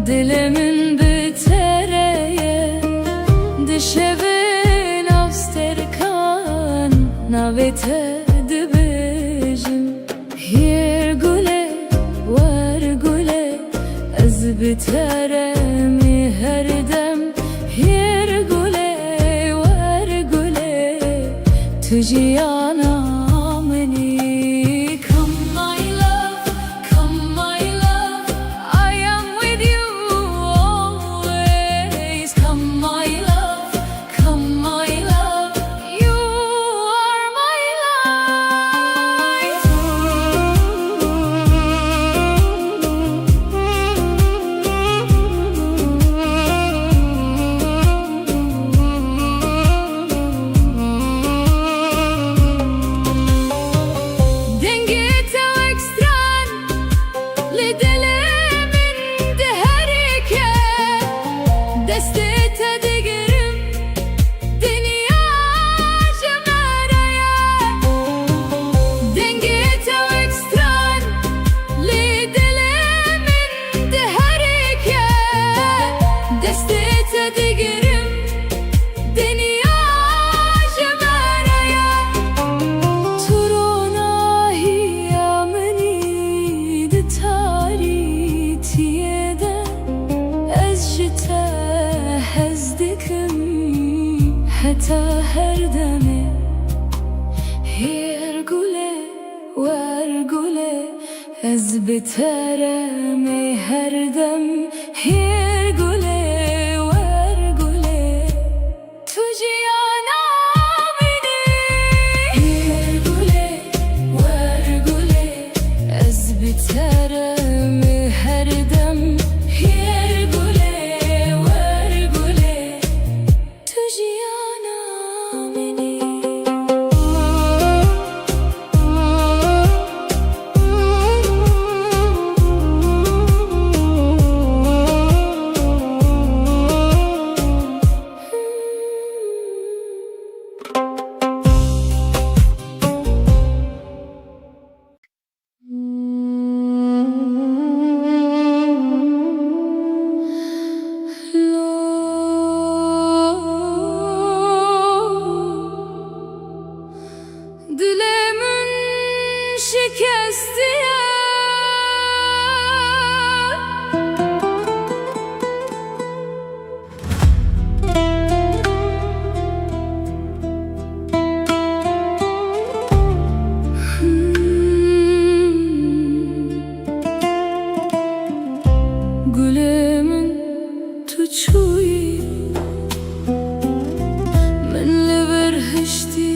Speaker 1: dilemin betereye dişevin abstirkan navete dibejim Hier güle var güle az biteremi her dem Hier güle var güle tujiyana meni Come my love, come my love I am with you always Come my love, come my love You are my life تا هر دمه هیر گله ور گله از بترم هر دم هیر گله ور گله تو جیانا بینی هیر گله ور گله از بترم هر دم هیر گله ور گله تو جیانا بینی Dilemin şikesti Gülemin tuçuyi من لبرهشتی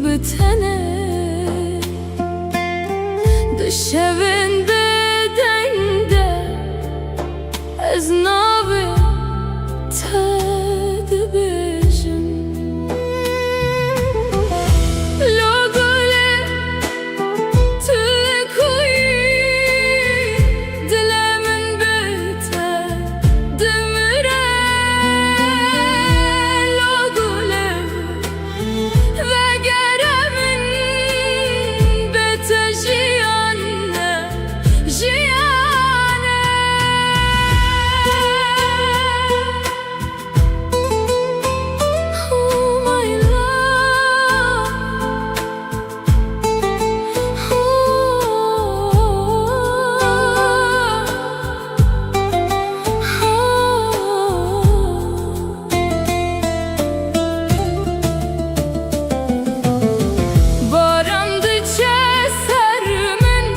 Speaker 1: بتنه دشوین بدنده از نابه تد بیشم لگله تلکوی دلمن بته دمره لگله وگرمن بته جیانه جیانه Oh my love Barandı çesermin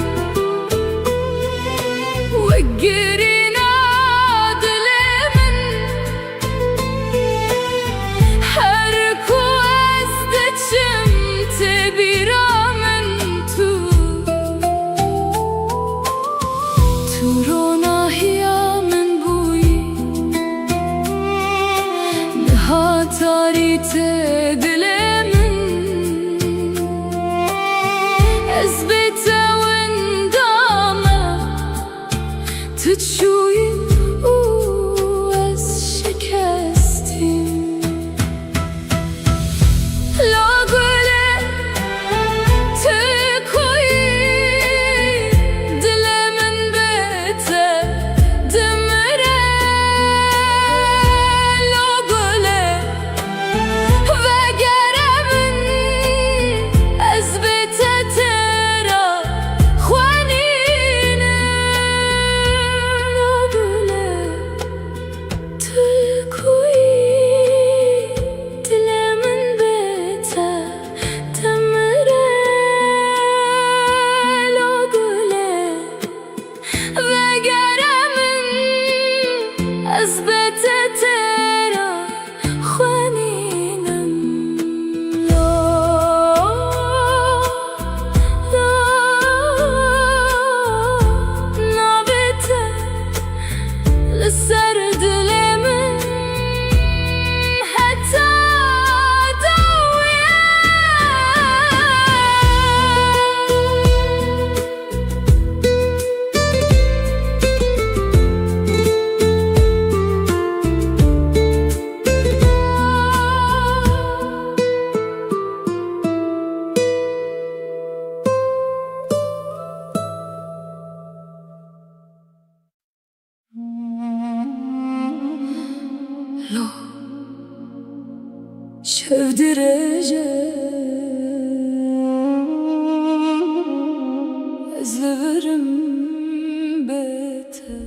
Speaker 1: Vegirina dilemin Her kuazde çimte biramen tu Turona hiyamen buyi Nihatarite dilemin Ezbete wendame تشوي از شکستیم لاغله تکوی دل من بته دمره لاغله وگرمن از بته ترا خوانینه لاغله تکوی دل من بته دمره لاغله وگرمن از بته ترا خوانینم لا لا نابته لسر دل من حتی دویه لو شفدرجه ازلورم بته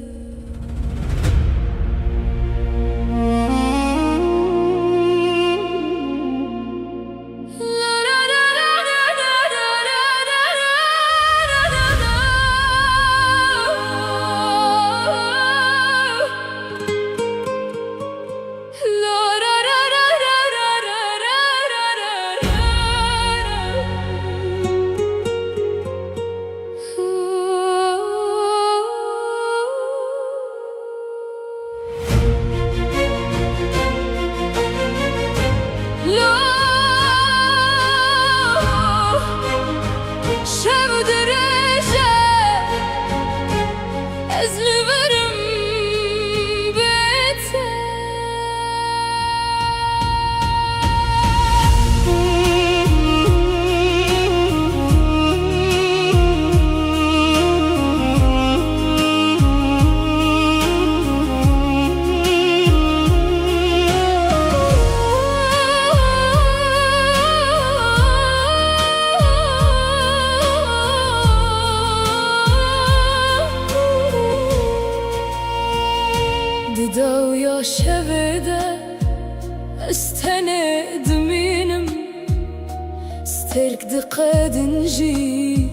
Speaker 1: قد نجي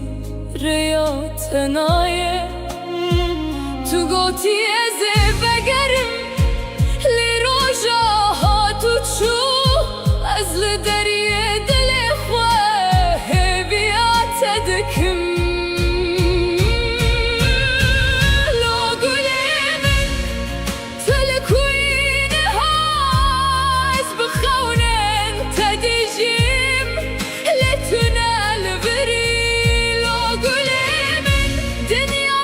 Speaker 1: ريات نايه تو گوتی از بگرم لی روژا ها تو چو از لدریه دل خواه بیات دکم لو گلی من تلکوین هاز بخونن تدیجیم لتنا البری لو گلی من دنیا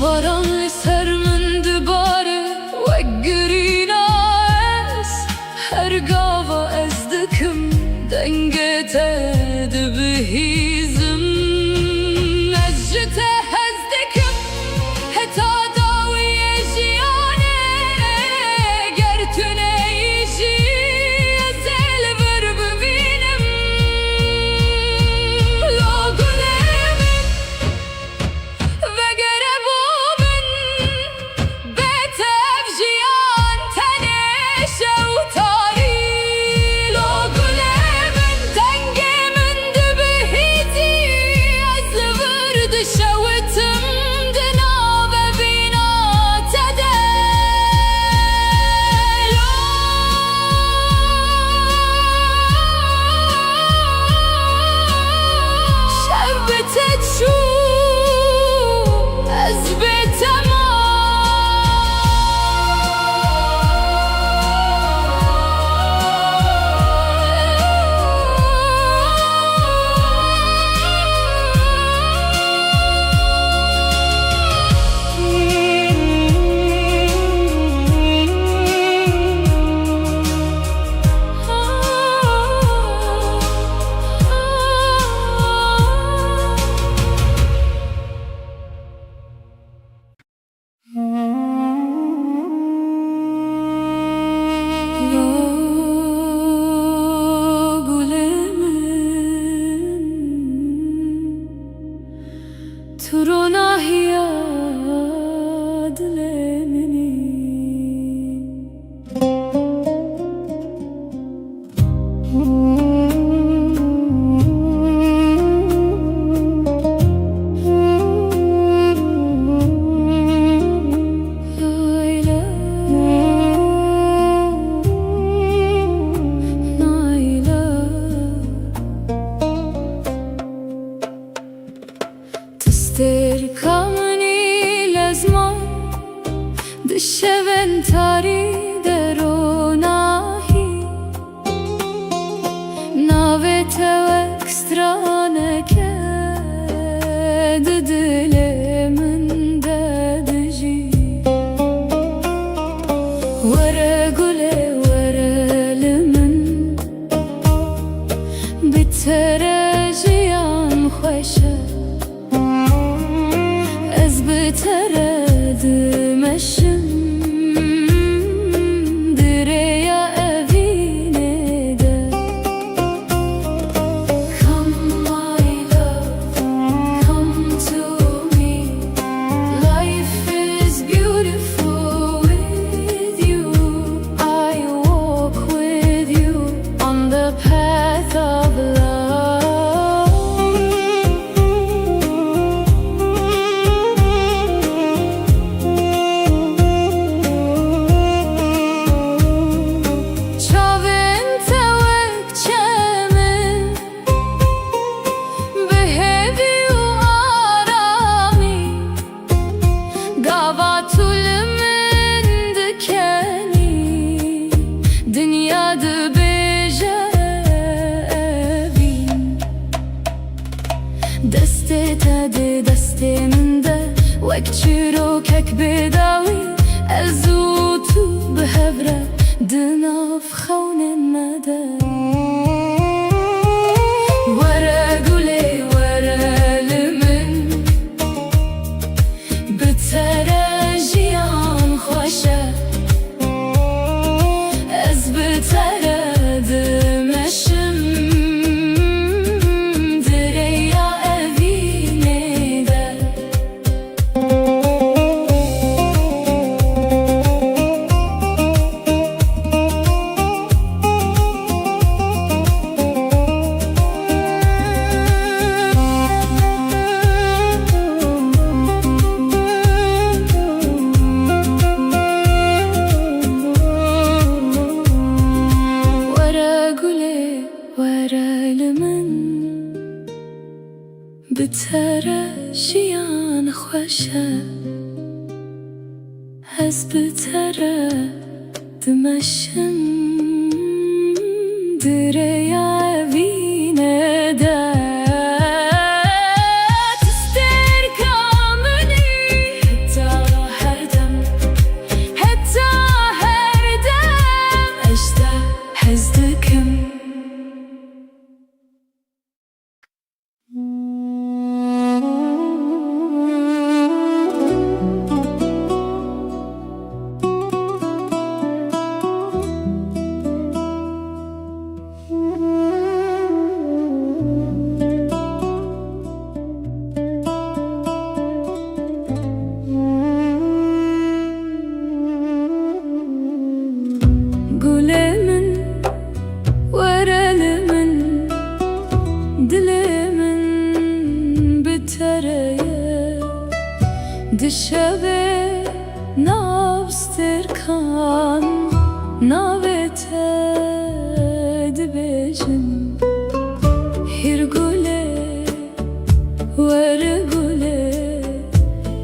Speaker 1: باران سر من دباره و گرینا از هر گاوا از دکم دنگت دبهیزم از جته از دکم حتا داوی جیانه گرتونه ایشی از البر ببینم لو گلم وگره دشون تاری دروناهی ناوه تو اکسترانه که دل من دادجی وره گله وره لمن بتره جیان خوشه از بتره دمشم دسته من ده وک چیروکک بداوی از او تو به هفره دناف خون الندى ورا قولي ورا لمن بتراجيان خوشة از بترد مشم دريا أبيني ده بتراجيان خوشة از بترد مشم دريا أبيني ده دشبه نابستر کان نابته دبیجن هر گله ور گله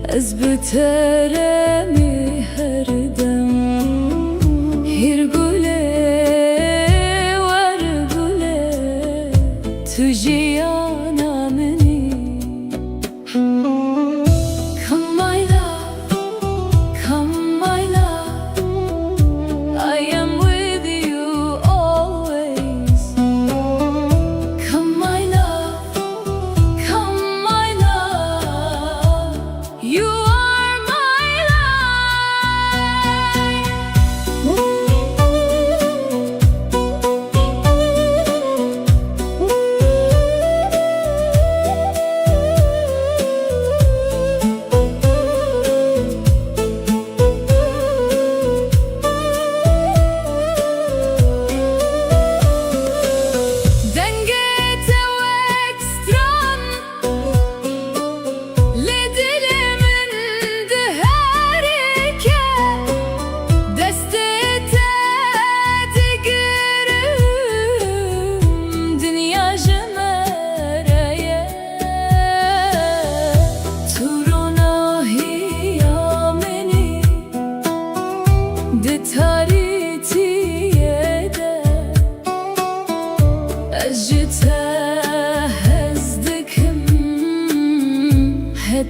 Speaker 1: از بترمی هر دم هر گله ور گله تو جیانا منی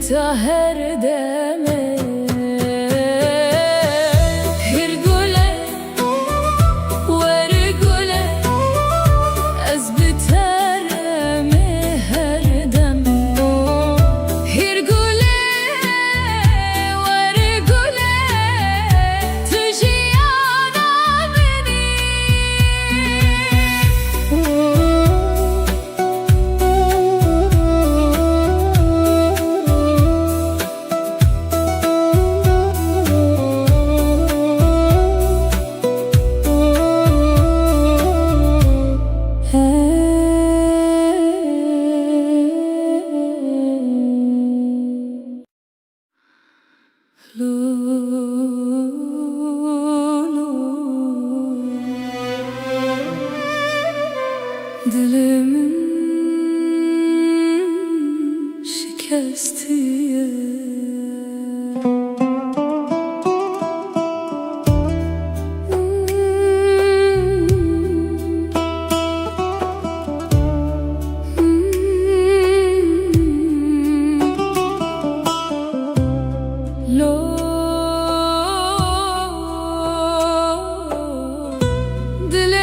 Speaker 1: حتى هر دمه هر گله ور گله از بترمه هر دمه هر گله ور گله تو جیانا منی Dilimin şikestiye Dile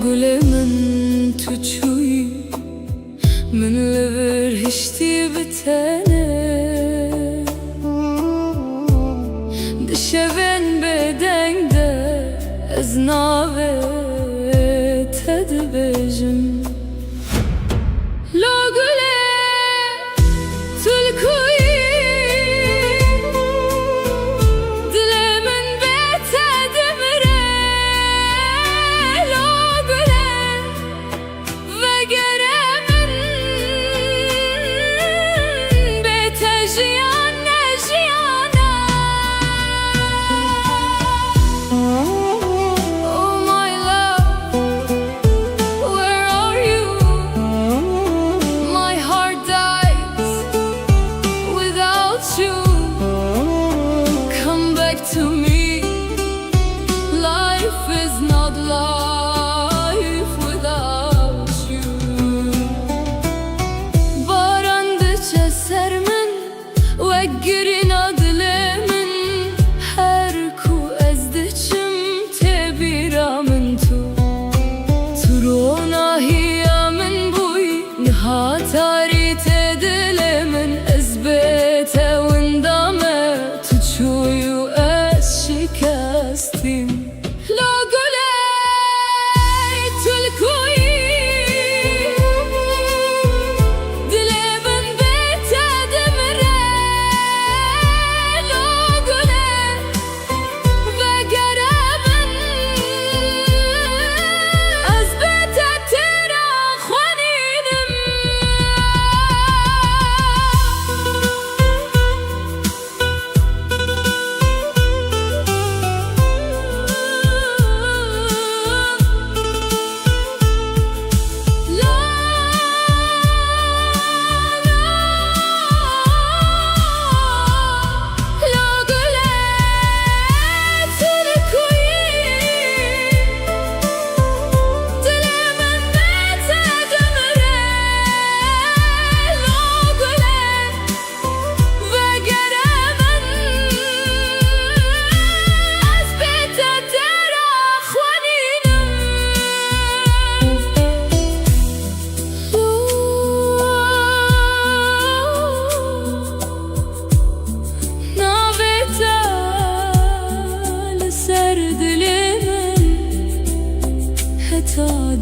Speaker 1: گل من تو چوی من لبر هشتی بتنه دشون بدنگ ده از ناوه تد بجم لو گله تلکوی to me, life is not life without you. Barandıça sermin ve girin adlemin her ku ezdiçim tebiramın tu turona hiyamin buy nihatari tedilemin ezbete windame tuçuyu شکستیم لا گله تلکوی دل من به تدمره لا گله وگره من از بت ترا خوانینم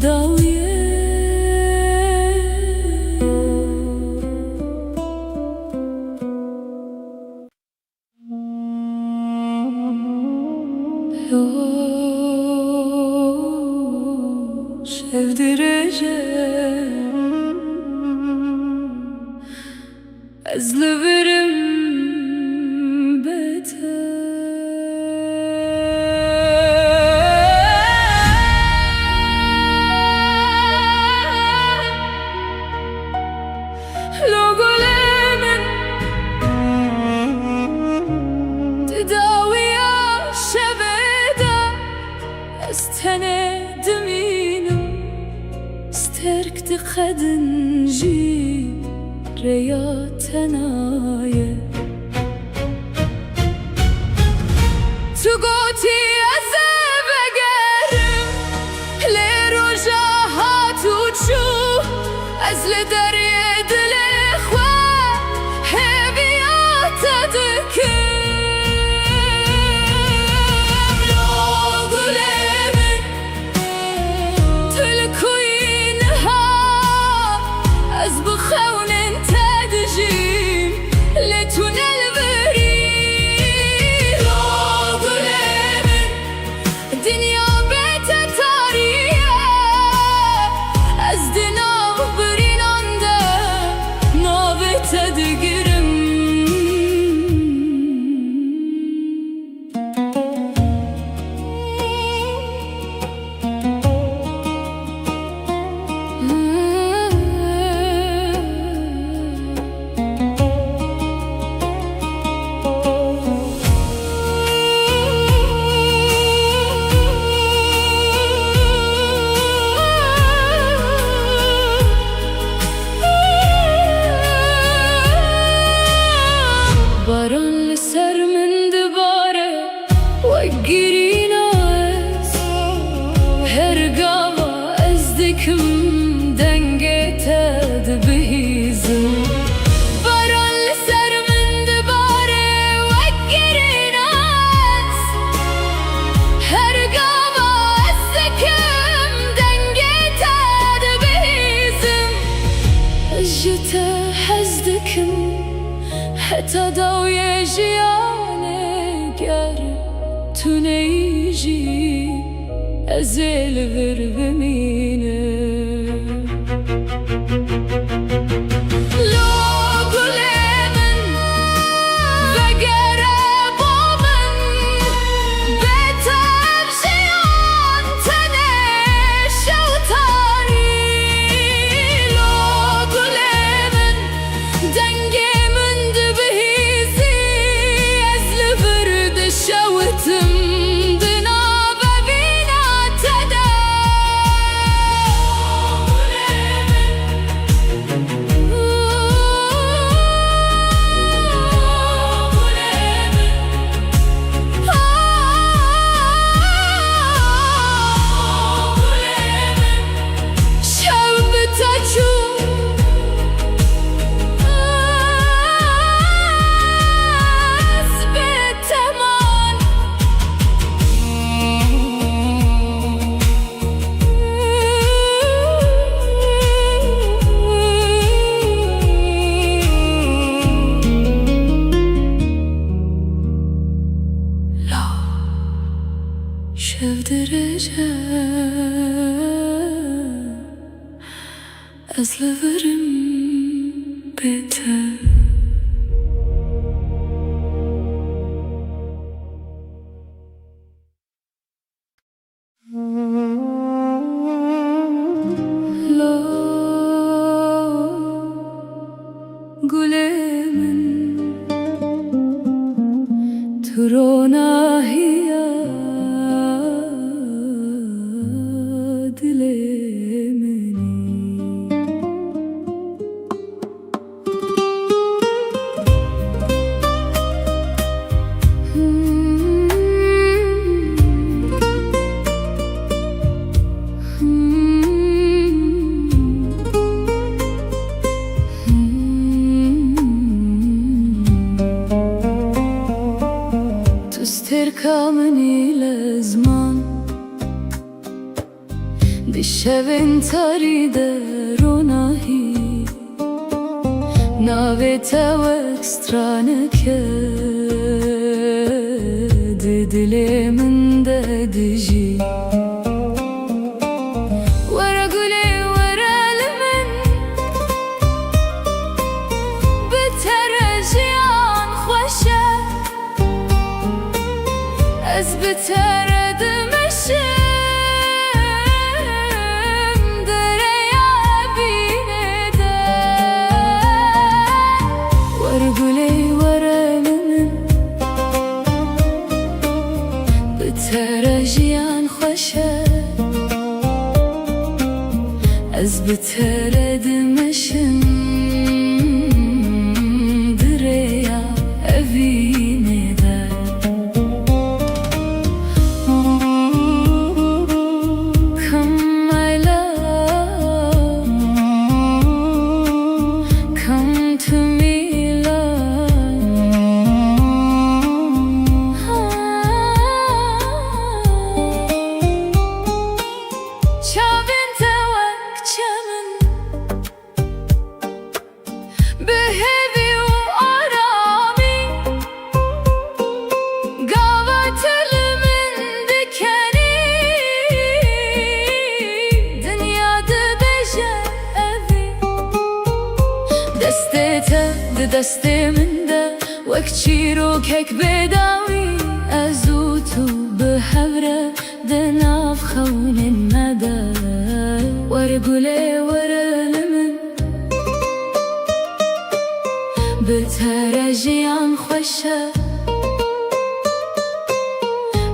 Speaker 1: داویه sevdireceğim ezleverim beter استركت خدنجي رياتنا تقوتي أزبقرم لرجاها تشوف أزل دريد الإخوة هبيات تذكر دكن حتى دوي جياني گر تو نیجی ازل ور بمینه شفدرجة أزلفرم بيتها لا قلمن ترونا هي تركمني لزمان بشوين تريد روناهي ناويتا واكسترانك ددلي من ددجي ورا قولي ورا لمن بترجيان خوشة أزبترد مشم دريا بيندا ورقولي ورا من بترجيان خوشة أزبترد مشم دريا بيندا دستي من ده وكتشيروك هيك بداوي أزوتو بحبرة دناف خون المدى ورقولي ورا لمن بترجيان خوشة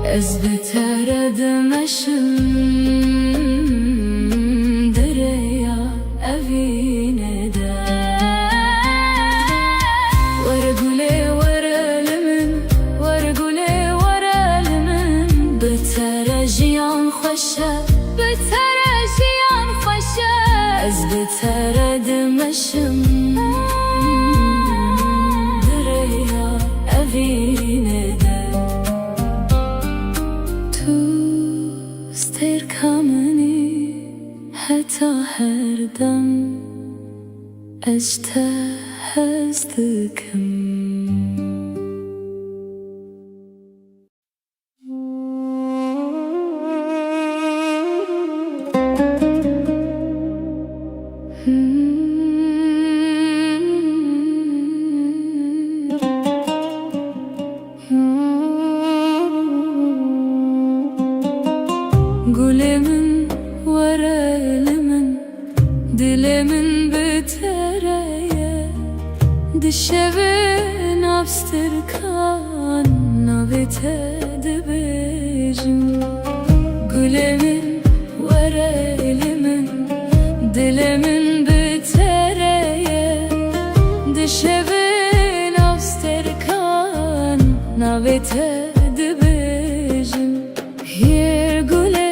Speaker 1: أزبترد مشم دريا أفين دا بترجيان خوشة بترجيان خوشة أزبترد مشم دريا أفين دا تو استركمني حتى هردم أجتهد hezdikim. Gülemin var elimin, dilimin bitereye, dişevin abstırkan navitedi bejim. Gülemin var elimin, dilimin bitereye, dişevin abstırkan navitedi bejim. Yer güle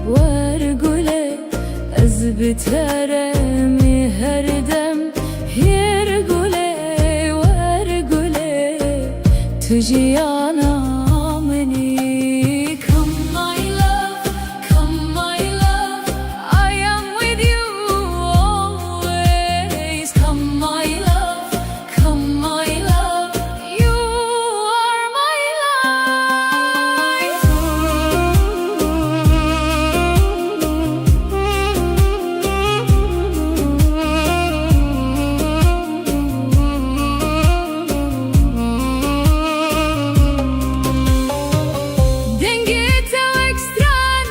Speaker 1: var güle ez biteremi her dem. Yer güle var güle tujiyana meni. Come my love, come my love, I am with you always. Come my love, come my love, you are my life. Dengete ekstran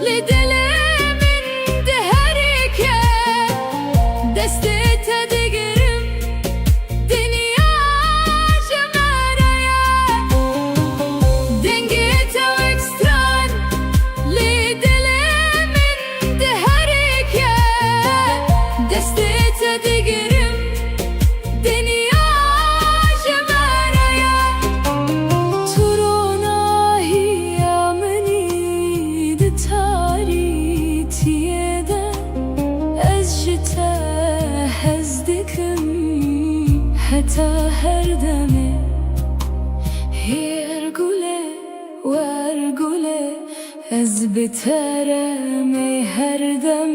Speaker 1: lidelemin deherike, destete digerim dünya cemereye. Dengete ekstran lidelemin deherike, destete digerim dünya cemereye. Turona hiyameni de taritiyede, ez jite hezdikim heta her deme. Yer güle var güle ez biteremi her dem.